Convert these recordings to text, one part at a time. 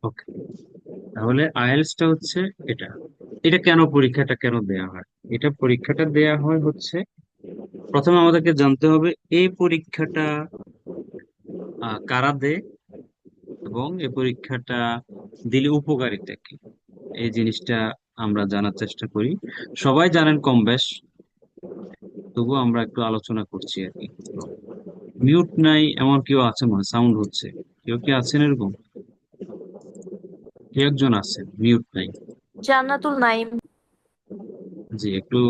ওকে, তাহলে আইএলটিএসটা হচ্ছে এটা। এটা কেন পরীক্ষাটা কেন দেয়া হয়? এটা পরীক্ষাটা দেয়া হয় হচ্ছে, প্রথমে আমাদেরকে জানতে হবে এই পরীক্ষাটা কারা দেয়, এবং এই পরীক্ষাটা দিলে উপকারিতা কি, এই জিনিসটা আমরা জানার চেষ্টা করি। সবাই জানেন কম বেশ, তবুও আমরা একটু আলোচনা করছি আর কি। মিউট নাই এমন কেউ আছে? মনে সাউন্ড হচ্ছে, কেউ কি আছেন এরকম? কেউ একজন আছেন মিউট নাই। জান্নাতুল নাইম। জি, একটু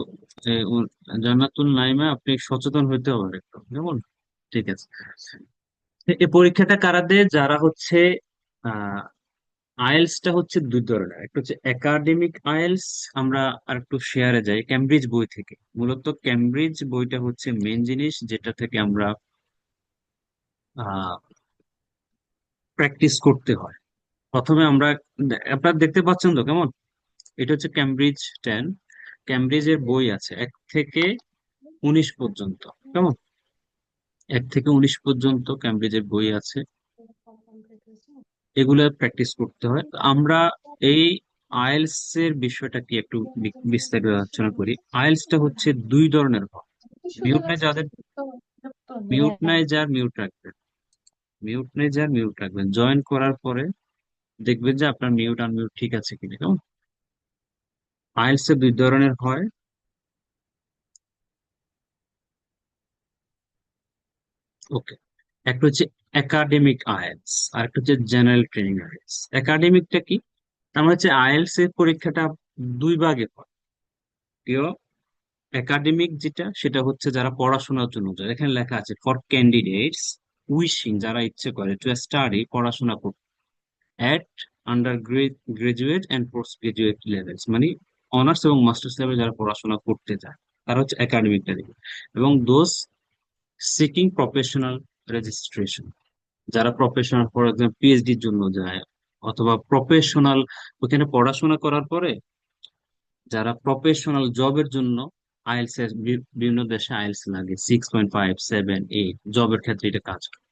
জান্নাতুল নাইমা, আপনি সচেতন হইতে হবে একটু, কেমন? ঠিক আছে। এই পরীক্ষাটা কারা দেয়? যারা হচ্ছে আহ আইএলসটা হচ্ছে দুই ধরনের, একটা হচ্ছে একাডেমিক আইএলস। আমরা আর একটু শেয়ারে যাই ক্যামব্রিজ বই থেকে। মূলত ক্যামব্রিজ বইটা হচ্ছে মেন জিনিস, যেটা থেকে আমরা আহ প্র্যাকটিস করতে হয়। প্রথমে আমরা, আপনারা দেখতে পাচ্ছেন তো কেমন? এটা হচ্ছে ক্যামব্রিজ 10। ক্যামব্রিজের বই আছে 1 থেকে 19 পর্যন্ত, কেমন? 1 থেকে 19 পর্যন্ত ক্যামব্রিজের বই আছে, এগুলো প্র্যাকটিস করতে হয়। তো আমরা এই আইএলস এর বিষয়টা কি একটু বিস্তারিত আলোচনা করি। আইএলসটা হচ্ছে দুই ধরনের হয়। মিউট নাই যাদের, মিউট নাই যার মিউট রাখবেন, মিউট নাই যার মিউট রাখবেন। জয়েন করার পরে দেখবেন যে আপনার মিউট আনমিউট ঠিক আছে কিনা, কেমন? আইএলস এর দুই ধরনের হয়। ওকে, একটা হচ্ছে একাডেমিক আইএলস, আর একটা হচ্ছে জেনারেল ট্রেনিং আইএলস। একাডেমিকটা কি? তার মানে হচ্ছে আইএলস এর পরীক্ষাটা দুই ভাগে হয়। প্রিয়, একাডেমিক যেটা, সেটা হচ্ছে যারা পড়াশোনার জন্য যায়। এখানে লেখা আছে ফর ক্যান্ডিডেটস উইশিং, যারা ইচ্ছে করে টু স্টাডি, পড়াশোনা করতে, at undergraduate and post graduate levels, মানে অনার্স এবং মাস্টার্স লেভেলে যারা পড়াশোনা করতে যায়, তারা হচ্ছে একাডেমিকটা দিবে। এবং দোজ সিকিং প্রফেশনাল রেজিস্ট্রেশন, যারা প্রফেশনাল, ফর এক্সাম্পল পিএইচডির জন্য যায়, অথবা প্রফেশনাল ওখানে পড়াশোনা করার পরে যারা প্রফেশনাল জবের জন্য আইএলস এর, বিভিন্ন দেশে আইএলস লাগে 6.5, 7, 8, জবের ক্ষেত্রে এটা কাজ করে।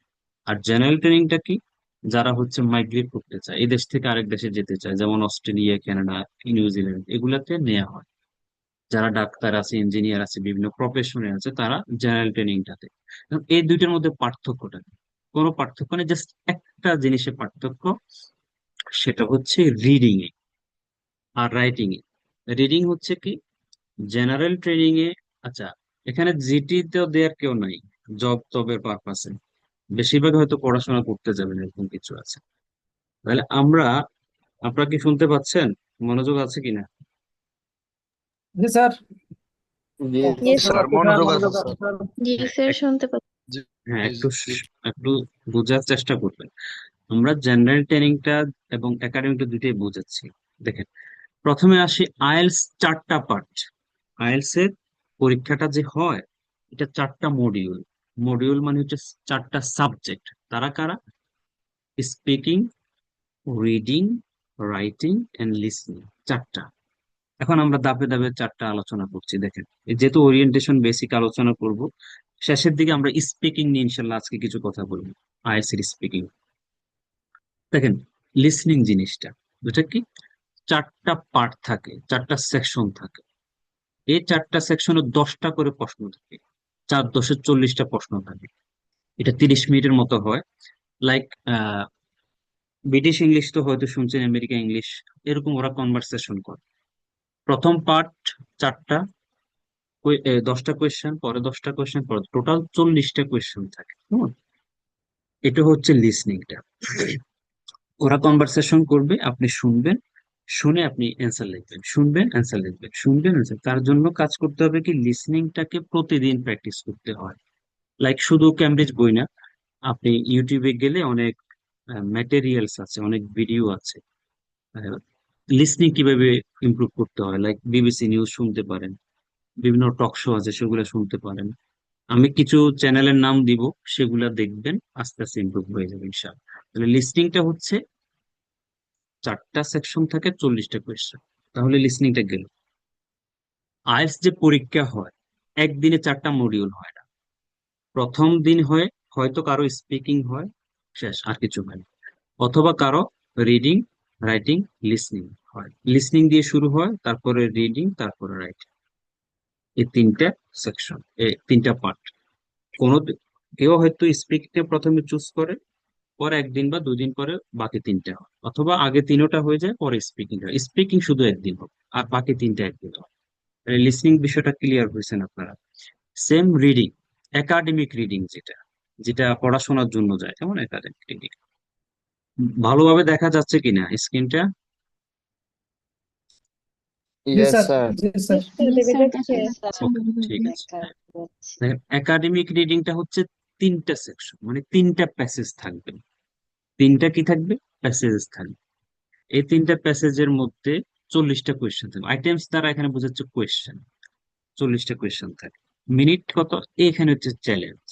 আর জেনারেল ট্রেনিংটা কি? যারা হচ্ছে মাইগ্রেট করতে চায়, এই দেশ থেকে আরেক দেশে যেতে চায়, যেমন অস্ট্রেলিয়া, কানাডা, নিউজিল্যান্ড, এগুলাতে নেওয়া হয়। যারা ডাক্তার আছে, ইঞ্জিনিয়ার আছে, বিভিন্ন প্রফেশনে আছে, তারা জেনারেল ট্রেনিংটাতে। এই দুইটার মধ্যে পার্থক্যটা কি? কোনো পার্থক্য নেই, জাস্ট একটা জিনিসের পার্থক্য, সেটা হচ্ছে reading a R writing A. Reading হচ্ছে কি, জেনারেল ট্রেনিং এ, আচ্ছা, এখানে জিটি তো দেওয়ার কেউ নাই জব টবের পারপাসে, বেশিরভাগ হয়তো পড়াশোনা করতে যাবেন, এরকম কিছু আছে। তাহলে আমরা, আপনারা কি শুনতে পাচ্ছেন? মনোযোগ আছে কিনা? জি স্যার। জি জি স্যার, মনোযোগ আছে স্যার। জি হ্যাঁ স্যার, শুনতে পাচ্ছি। জি হ্যাঁ, জি একটু জি। একটু বোঝার চেষ্টা করবেন। আমরা জেনারেল ট্রেনিংটা এবং একাডেমিকটা দুইটাই বোঝাচ্ছি। দেখেন, প্রথমে আসি আইএলস 4টা পার্ট। আইএলস এর পরীক্ষাটা যে হয়, এটা 4টা মডিউল। মডিউল মানে হচ্ছে 4টা সাবজেক্ট। তারা কারা? Speaking, reading, writing and listening, 4টা। এখন আমরা ধাপে ধাপে 4টা আলোচনা করছি। দেখেন, যেহেতু ওরিয়েন্টেশন বেসিক আলোচনা করব, শেষের দিকে আমরা স্পিকিং নিয়ে ইনশাল্লাহ আজকে কিছু কথা বলবো। আইএলটিএস এর স্পিকিং। দেখেন, লিসনিং জিনিসটা, এটা কি, 4টা পার্ট থাকে, 4টা সেকশন থাকে। এই 4টা সেকশনে 10টা করে প্রশ্ন থাকে, 4×10 = 40টা প্রশ্ন থাকে। এটা 30 মিনিটের মতো হয়। লাইক ব্রিটিশ ইংলিশ তো হয়তো শুনছেন, আমেরিকা ইংলিশ, এরকম ওরা কনভারসেশন করে। প্রথম পার্ট 4টা, 10টা কোয়েশ্চেন, পরে 10টা কোয়েশ্চেন, পরে টোটাল 40টা কোয়েশ্চেন থাকে। এটা হচ্ছে লিসনিংটা। ওরা কনভারসেশন করবে, আপনি শুনবেন, শুনে আপনি অ্যান্সার লিখবেন, শুনবেন অ্যান্সার লিখবেন, শুনবেন অ্যান্সার। তার জন্য কাজ করতে হবে কি, লিসনিংটাকে প্রতিদিন প্র্যাকটিস করতে হয়। লাইক শুধু ক্যামব্রিজ বই না, আপনি ইউটিউবে গেলে অনেক ম্যাটেরিয়ালস আছে, অনেক ভিডিও আছে। লিসনিং কিভাবে ইমপ্রুভ করতে হয়, লাইক বিবিসি নিউজ শুনতে পারেন, বিভিন্ন টক শো আছে সেগুলো শুনতে পারেন। আমি কিছু চ্যানেলের নাম দিব, সেগুলা দেখবেন, আস্তে আস্তে ইমপ্রুভ হয়ে যাবে ইনশাআল্লাহ। তাহলে লিসনিংটা হচ্ছে 4টা সেকশন থাকে, 40টা কোয়েশ্চেন। তাহলে লিসনিংটা গেল। আইএলটিএস যে পরীক্ষা হয়, একদিনে 4টা মডিউল হয় না। প্রথম দিন হয়তো কারো স্পিকিং হয়, শেষ, আর কিছু হয় না। অথবা কারো রিডিং, রাইটিং, লিসনিং হয়। লিসনিং দিয়ে শুরু হয়, তারপরে রিডিং, তারপরে রাইটিং। এই তিনটা সেকশন, এই তিনটা পার্ট। কোনো কেউ হয়তো স্পিকিং প্রথমে চুজ করে, পরে একদিন বা দুদিন পরে বাকি তিনটা হয়, অথবা আগে তিনোটা হয়ে যায় পরে স্পিকিং হয়। স্পিকিং শুধু একদিন হবে আর বাকি তিনটা একদিন হয়। লিসনিং বিষয়টা ক্লিয়ার হয়েছেন আপনারা? সেম রিডিং, একাডেমিক রিডিং, যেটা যেটা পড়াশোনার জন্য যায়, কেমন একাডেমিক রিডিং। ভালোভাবে দেখা যাচ্ছে কিনা স্ক্রিনটা? जी Yes, सर। sir. जी सर। স্যার দেখা যাচ্ছে। ওকে, ঠিক আছে। দেখেন, একাডেমিক রিডিংটা হচ্ছে তিনটা সেকশন, মানে তিনটা প্যাসেজ থাকবে। তিনটা কি থাকবে? প্যাসেজ থাকবে। এই তিনটা প্যাসেজের মধ্যে 40টা কোয়েশ্চেন থাকবে। আইটেমস দ্বারা এখানে বোঝাচ্ছে কোয়েশ্চেন। 40টা কোয়েশ্চেন থাকে। মিনিট কত? এখানে হচ্ছে চ্যালেঞ্জ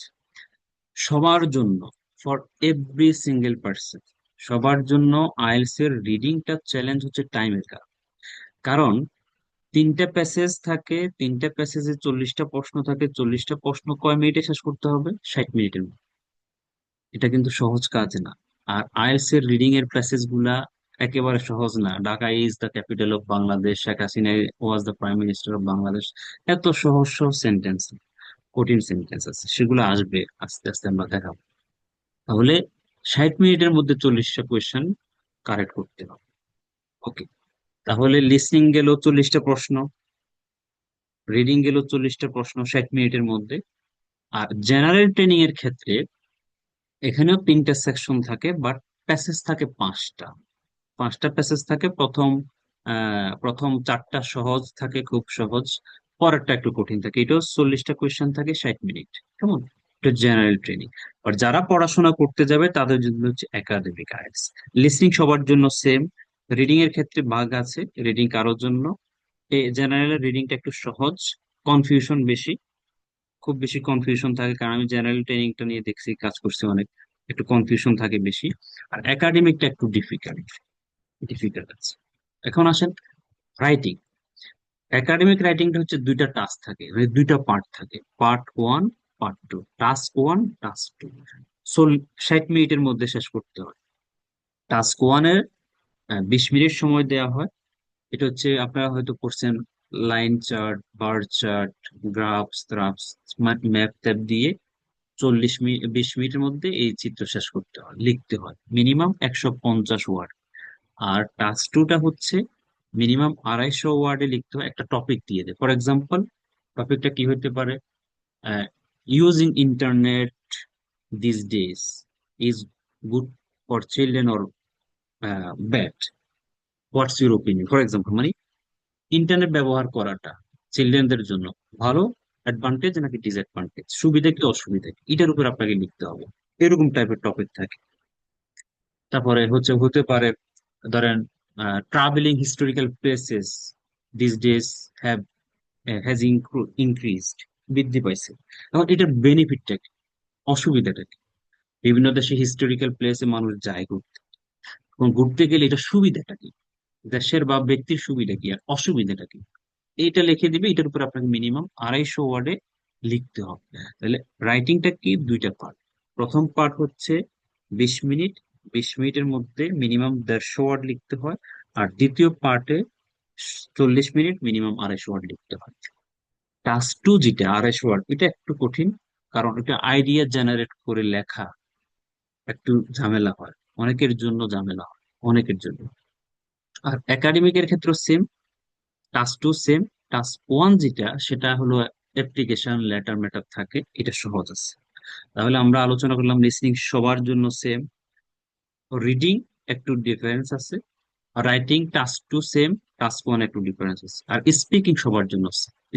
সবার জন্য, ফর এভরি সিঙ্গেল পার্সন। সবার জন্য আইএলটিএস এর রিডিংটা চ্যালেঞ্জ হচ্ছে টাইমের কারণ। কারণ তিনটা প্যাসেজ থাকে, তিনটা প্যাসেজে 40টা প্রশ্ন থাকে। 40টা প্রশ্ন কয় মিনিটে শেষ করতে হবে? 60 মিনিটের মধ্যে। এটা কিন্তু সহজ কাজ না। আর আইএলটিএস এর রিডিং এর প্যাসেজ গুলা একেবারে সহজ না। Dhaka is the capital of Bangladesh, Sheikh Hasina was the prime minister of Bangladesh. এত সহজ সহজ সেন্টেন্স, কঠিন সেন্টেন্স আছে, সেগুলো আসবে আস্তে আস্তে আমরা দেখাবো। তাহলে 60 মিনিটের মধ্যে 40টা কোয়েশ্চেন কারেক্ট করতে হবে। ওকে, তাহলে লিসনিং গেল 40টা প্রশ্ন, রিডিং গেল 40টা প্রশ্ন 60 মিনিটের মধ্যে। আর জেনারেল ট্রেনিং এর ক্ষেত্রে এখানেও তিনটা সেকশন থাকে, বাট প্যাসেজ থাকে পাঁচটা। পাঁচটা প্যাসেজ থাকে। প্রথম চারটা সহজ থাকে, খুব সহজ। পরেরটা একটু কঠিন থাকে। এটাও 40টা কোয়েশ্চেন থাকে, 60 মিনিট। কেমন? এটা জেনারেল ট্রেনিং। আর যারা পড়াশোনা করতে যাবে তাদের জন্য হচ্ছে একাডেমিক আইএলটিএস। লিসনিং সবার জন্য সেম। রিডিং এর ক্ষেত্রে ভাগ আছে, রিডিং কারোর জন্য। এই জেনারেল রিডিংটা একটু সহজ, কনফিউশন বেশি, খুব বেশি কনফিউশন থাকে, কারণ আমি জেনারেল ট্রেনিংটা নিয়ে দেখছি, কাজ করছি অনেক। একটু কনফিউশন থাকে বেশি। আর একাডেমিকটা একটু ডিফিকাল্ট, ডিফিকাল্ট আছে। এখন আসেন রাইটিং। একাডেমিক রাইটিংটা হচ্ছে দুইটা টাস্ক থাকে, মানে দুইটা পার্ট থাকে, part one, part two. Task one, task two. 60 মিনিটের মধ্যে শেষ করতে হয়। টাস্ক ওয়ানের 20 মিনিট সময় দেওয়া হয়। এটা হচ্ছে আপনারা হয়তো পড়ছেন, line chart, bar chart, graphs ত্রাফস, ম্যাপ ট্যাপ দিয়ে 40 মিনিট 20 মিনিটের মধ্যে এই চিত্র শেষ করতে হয়, লিখতে হয় মিনিমাম 150 ওয়ার্ড। আর টাস্ক টুটা হচ্ছে মিনিমাম 250 ওয়ার্ডে লিখতে হয়, একটা টপিক দিয়ে দেয়। ফর এক্সাম্পল, টপিকটা কি হতে পারে? Using internet this days is good for children or bad, what's your opinion. For example, মানে ইন্টারনেট ব্যবহার করাটা চিলড্রেনদের জন্য ভালো, অ্যাডভান্টেজ নাকি ডিসঅ্যাডভান্টেজ, সুবিধা কি অসুবিধা কি, এটার উপর আপনাকে লিখতে হবে। এরকম টাইপের টপিক থাকে। তারপরে হচ্ছে হতে পারে, ধরেন, travelling historical places this days have has increased, বৃদ্ধি পাইছে। এখন এটার বেনিফিটটা কি, অসুবিধাটা কি? বিভিন্ন দেশে হিস্টোরিক্যাল প্লেসে মানুষ যায় ঘুরতে। এবং ঘুরতে গেলে এটা সুবিধাটা কি, দেশের বা ব্যক্তির সুবিধা কি আর অসুবিধাটা কি, এইটা লিখে দিবে। এটার উপর আপনাকে মিনিমাম 250 ওয়ার্ডে লিখতে হবে। তাহলে রাইটিংটা কি, দুইটা পার্ট। প্রথম পার্ট হচ্ছে 20 মিনিট, 20 মিনিটের মধ্যে মিনিমাম 150 ওয়ার্ড লিখতে হয়। আর দ্বিতীয় পার্টে 40 মিনিট, মিনিমাম 250 ওয়ার্ড লিখতে হয়। টাস্ক টু যেটা 250 ওয়ার্ড, এটা একটু কঠিন, কারণ এটা আইডিয়া জেনারেট করে লেখা একটু ঝামেলা হয়, অনেকের জন্য ঝামেলা হয়, অনেকের জন্য। আর একাডেমিকের ক্ষেত্রে same, task to same. Task one যেটা, সেটা হলো অ্যাপ্লিকেশন, লেটার ম্যাটার থাকে, এটা সহজ আছে। তাহলে আমরা আলোচনা করলাম লিসনিং সবার জন্য সেম, রিডিং একটু ডিফারেন্স আছে, writing task to same, task one একটু ডিফারেন্স আছে। আর স্পিকিং সবার জন্য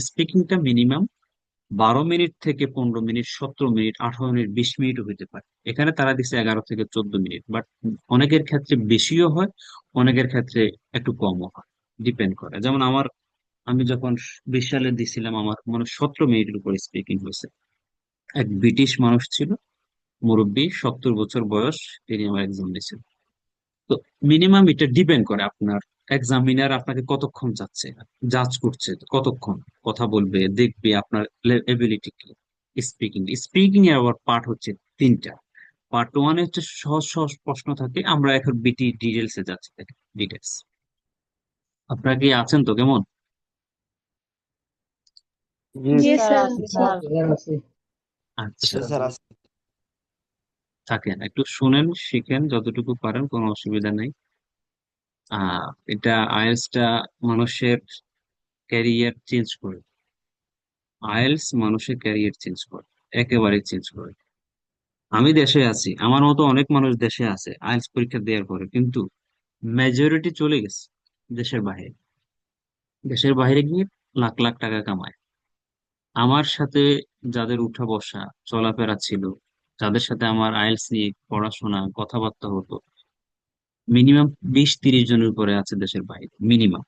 স্পিকিংটা মিনিমাম 12 মিনিট থেকে 15 মিনিট, 17 মিনিট, 18 মিনিট, 20 মিনিট হইতে পারে। এখানে তারা দিচ্ছে 11 থেকে 14 মিনিট, বাট অনেকের ক্ষেত্রে বেশিও হয়, অনেকের ক্ষেত্রে একটু কমও হয়, ডিপেন্ড করে। যেমন আমি যখন 20 সালে দিছিলাম, আমার মনে হয় 17 মিনিটের উপর স্পিকিং হয়েছে। এক ব্রিটিশ মানুষ ছিল, মুরব্বী, 70 বছর বয়স, তিনি আমার এক্সাম দিয়েছেন। তো মিনিমাম এটা ডিপেন্ড করে আপনার এক্সামিনার আপনাকে কতক্ষণ যাচ্ছে, জাজ করছে, কতক্ষণ কথা বলবে, দেখবে আপনার এবিলিটি কি। স্পিকিং স্পিকিং এর আবার পার্ট হচ্ছে তিনটা। পার্ট ওয়ানে হচ্ছে সহজ সহজ প্রশ্ন থাকে, আমরা এখন বিটি ডিটেলসে যাচ্ছি, ডিটেলস। আপনারা কি আছেন তো কেমন? জি জি স্যার স্যার আছি স্যার স্যার। আচ্ছা, জি স্যার আছি। থাকেন একটু শুনেন, শিখেন যতটুকু পারেন, কোনো অসুবিধা নেই। এটা আইএলটিএসটা মানুষের ক্যারিয়ার চেঞ্জ করে। আইএলটিএস মানুষের ক্যারিয়ার চেঞ্জ করে, একেবারে চেঞ্জ করে। আমি দেশে আছি, আমার মতো অনেক মানুষ দেশে আছে আইএলটিএস পরীক্ষা দেওয়ার পরে, কিন্তু মেজরিটি চলে গেছে দেশের বাইরে। দেশের বাইরে গিয়ে লাখ লাখ টাকা কামায়। আমার সাথে যাদের উঠা বসা চলাফেরা ছিল, যাদের সাথে আমার আইএলটিএস নিয়ে পড়াশোনা কথাবার্তা হতো, মিনিমাম 20-30 জনের উপরে আছে দেশের বাইরে, minimum.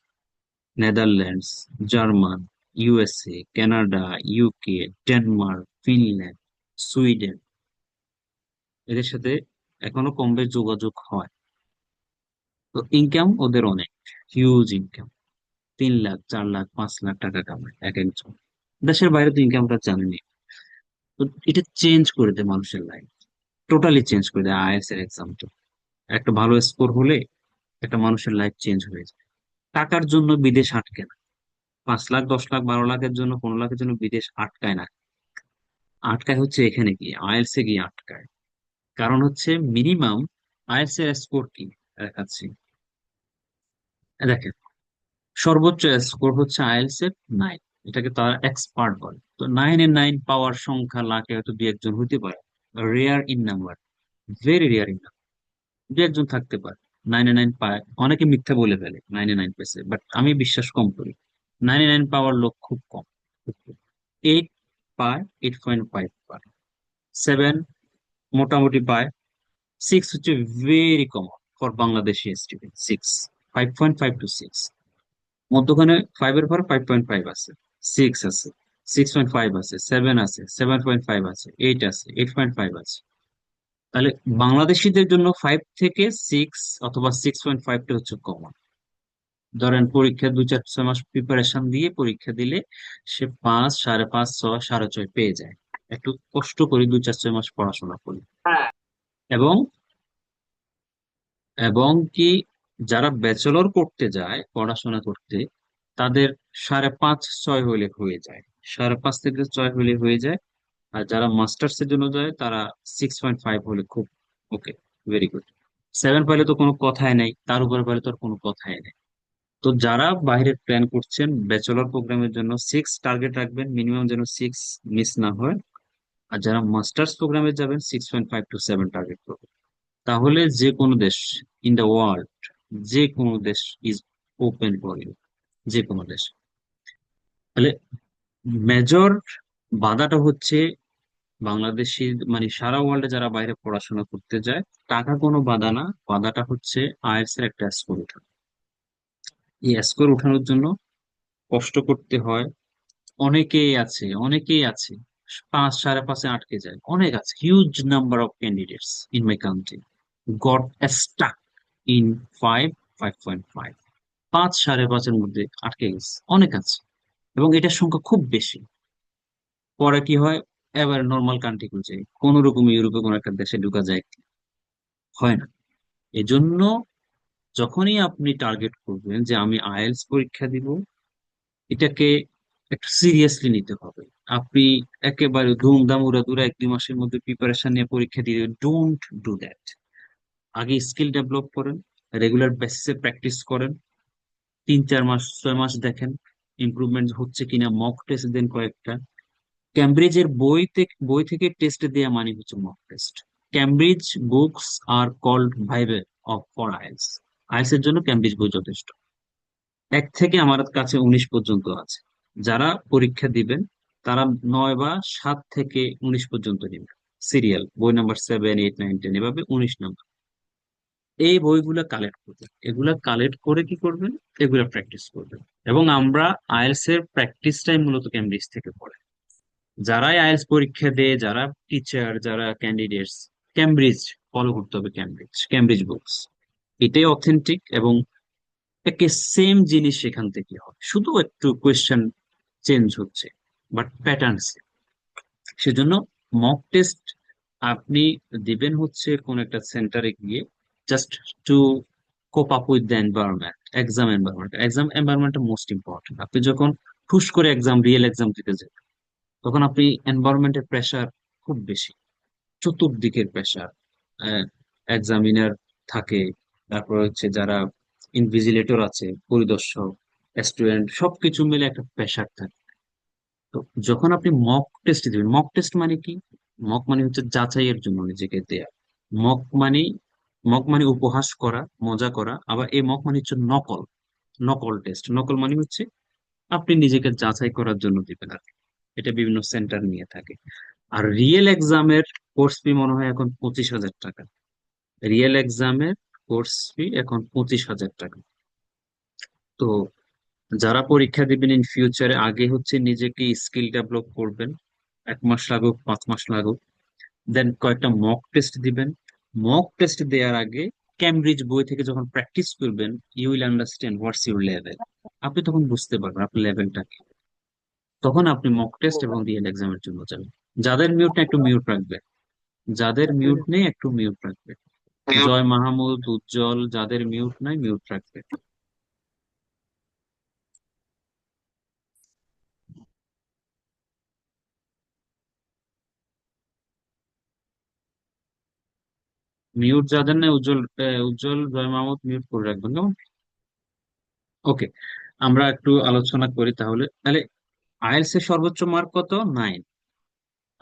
Netherlands, German, USA, Canada, UK, Denmark, Finland, Sweden, এদের সাথে এখনো কম বেশ যোগাযোগ হয়। তো ইনকাম ওদের অনেক, হিউজ ইনকাম। 3 লাখ, 4 লাখ, 5 লাখ টাকা কামায় এক একজন। দেশের বাইরে তো ইনকামটা জানেনি। তো এটা চেঞ্জ করে দেয় মানুষের লাইফ, টোটালি চেঞ্জ করে দেয় আইএলটিএস এর এক্সামটা। একটা ভালো স্কোর হলে একটা মানুষের লাইফ চেঞ্জ হয়ে যায়। টাকার জন্য বিদেশ আটকে না। 5 লাখ, 10 লাখ, 12 লাখের জন্য, 15 লাখের জন্য বিদেশ আটকায় না। আটকায় হচ্ছে এখানে গিয়ে, আইএলটিএস এ গিয়ে আটকায়। কারণ হচ্ছে মিনিমাম আইএলটিএস এর স্কোর কি দেখাচ্ছি, দেখেন। সর্বোচ্চ স্কোর হচ্ছে আইএলটিএস এর 9। এটাকে তারা এক্সপার্ট বলে। তো 9-এ 9 পাওয়ার সংখ্যা লাখে হয়তো দু একজন হতে পারে, rare in number, very rare in number, দু একজন থাকতে পারে 9-এ 9 পায়। অনেকে মিথ্যা বলে ফেলে 9-এ 9 পেয়েছে, বাট আমি বিশ্বাস কম করি। 9-এ 9 পাওয়ার লোক খুব কম, খুব কম। 8 পায়, 8.5 পায়, 7 মোটামুটি পায়, 6 হচ্ছে very common for Bangladeshi student. 5.5 to 6, মধ্যখানে 5-এর পর 5.5 আছে, 6 আছে, 6.5 আছে, 7 আছে, 7.5 আছে, 8 আছে, 8.5 আছে। তাহলে বাংলাদেশিদের জন্য 5 থেকে 6 অথবা 6.5টা হচ্ছে কমন। ধরেন পরীক্ষা 2-4-6 মাস প্রিপারেশন দিয়ে পরীক্ষা দিলে সে 5, 5.5, 6, 6.5 পেয়ে যায়। একটু কষ্ট করি 2-4-6 মাস পড়াশোনা করি। এবং এবং কি, যারা ব্যাচেলর করতে যায় পড়াশোনা করতে, তাদের 5.5-6 হলে হয়ে যায়, 5.5 থেকে 6 হলে হয়ে যায়। আর যারা মাস্টার্স এর জন্য যায় তারা 6.5 হলে খুব ওকে, ভেরি গুড। 7 পাইলে তো কোনো কথাই নেই, তার উপরে পাইলে তো আর কোনো কথাই নেই। তো যারা বাইরে প্ল্যান করছেন ব্যাচেলর প্রোগ্রামের জন্য, 6 টার্গেট রাখবেন মিনিমাম, যেন 6 মিস না হয়। আর যারা মাস্টার্স প্রোগ্রামে যাবেন 6.5 to 7 টার্গেট করবেন। তাহলে যে কোনো দেশ ইন দ্য ওয়ার্ল্ড, যে কোনো দেশ ইজ ওপেন ফর ইউ, যে কোনো দেশ। তাহলে মেজর বাধাটা হচ্ছে বাংলাদেশি, মানে সারা ওয়ার্ল্ডে যারা বাইরে পড়াশোনা করতে যায়, টাকা কোনো বাধা না, বাধাটা হচ্ছে আইএলটিএস এর একটা স্কোর ওঠানো। এই স্কোর ওঠানোর জন্য কষ্ট করতে হয়। অনেকেই আছে 5, 5.5-এ আটকে যায়, অনেক আছে, huge number of candidates in my country goat stuck in 5, 5.5, 5, 5.5-এর মধ্যে আটকে গেছে, অনেক আছে। এবং এটার সংখ্যা খুব বেশি। পরে কি হয়, এবার নর্মাল কান্ট্রি খুঁজে, কোন রকম ইউরোপে কোন একটা দেশে ঢুকা যায় কি? হয় না। এজন্য যখনই আপনি টার্গেট করবেন যে আমি আইএলটিএস পরীক্ষা দিব, এটাকে একটু সিরিয়াসলি নিতে হবে। আপনি একেবারে ধুমধাম উড়াধুরা 1-2 মাসের মধ্যে প্রিপারেশন নিয়ে পরীক্ষা দিয়ে, ডোন্ট ডু দ্যাট। আগে স্কিল ডেভেলপ করেন, রেগুলার বেসিসে প্র্যাকটিস করেন, 3-4 মাস, 6 মাস দেখেন ইমপ্রুভমেন্ট হচ্ছে কিনা, মক টেস্ট দেন কয়েকটা। ক্যামব্রিজের বই থেকে টেস্ট দেওয়া মানে হচ্ছে মক টেস্ট। ক্যামব্রিজ বুকস আর কল্ড ভাইভে অফ ফর আইএলটিএস। আইএলটিএস এর জন্য ক্যামব্রিজ বই যথেষ্ট। 1 থেকে আমার কাছে 19 পর্যন্ত আছে। যারা পরীক্ষা দিবেন তারা 9 বা 7 থেকে 19 পর্যন্ত নেবেন, সিরিয়াল বই নাম্বার 7, 8, 9, 10, এভাবে 19 নাম্বার। এই বইগুলা কালেক্ট করবেন, এগুলা কালেক্ট করে কি করবেন, এগুলা প্র্যাকটিস করবেন। এবং আমরা আইএলটিএস এর প্র্যাকটিসটাই মূলত ক্যামব্রিজ থেকে পড়ে। যারাই আইএলটিএস পরীক্ষা দেয়, যারা টিচার, যারা ক্যান্ডিডেটস, ক্যামব্রিজ ফলো করতে হবে, ক্যামব্রিজ বুকস। এটাই অথেন্টিক। এবং একে সেম জিনিস সেখান থেকে হয়, শুধু একটু কোয়েশ্চেন চেঞ্জ হচ্ছে, বাট প্যাটার্ন সেম। সেজন্য মক টেস্ট আপনি দিবেন হচ্ছে কোন একটা সেন্টারে গিয়ে just to cope up with the environment, exam এনভায়রনমেন্টটা মোস্ট ইম্পর্টেন্ট। আপনি যখন ঠুস করে রিয়েল এক্সাম দিতে যাবেন, তখন আপনি এনভায়রনমেন্টের প্রেশার খুব বেশি, চতুর্দিকের প্রেশার, এক্সামিনার থাকে, তারপর হচ্ছে যারা ইনভিজিলেটর আছে, পরিদর্শক, স্টুডেন্ট, সবকিছু মিলে একটা প্রেশার থাকে। তো যখন আপনি মক টেস্ট দিবেন, মক টেস্ট মানে কি? মক মানে হচ্ছে যাচাইয়ের জন্য নিজেকে দেয়া। মক মানে মক মানে উপহাস করা, মজা করা। আবার এই মক মানে হচ্ছে নকল, নকল টেস্ট। নকল মানে হচ্ছে আপনি নিজেকে যাচাই করার জন্য দিবেন আর কি। এটা বিভিন্ন সেন্টার নিয়ে থাকে। আর রিয়েল এক্সামের কোর্স ফি মনে হয় এখন 25,000 টাকা। রিয়েল এক্সামের কোর্স ফি এখন 25,000 টাকা। তো যারা পরীক্ষা দিবেন ইন ফিউচারে, আগে হচ্ছে নিজেকে স্কিল ডেভেলপ করবেন, 1 মাস লাগুক 5 মাস লাগুক, দেন কয়েকটা মক টেস্ট দিবেন। মক টেস্ট দেওয়ার আগে ক্যামব্রিজ বই থেকে যখন প্র্যাকটিস করবেন, you will understand what's your level. আপনি তখন বুঝতে পারবেন আপনার লেভেলটা কি। তখন আপনি মক টেস্ট এবং রিয়েল এক্সামের জন্য যাবেন। যাদের মিউট না একটু মিউট রাখবে, যাদের মিউট নেই একটু মিউট রাখবে। জয় মাহমুদ, উজ্জ্বল, যাদের মিউট নাই মিউট রাখবে। মিউট যাদের নাই, উজ্জ্বল, উজ্জ্বল, জয় মাহমুদ মিউট করে রাখবেন, কেমন? ওকে, আমরা একটু আলোচনা করি তাহলে। তাহলে আইএলটিএস এর সর্বোচ্চ মার্ক কত? 9।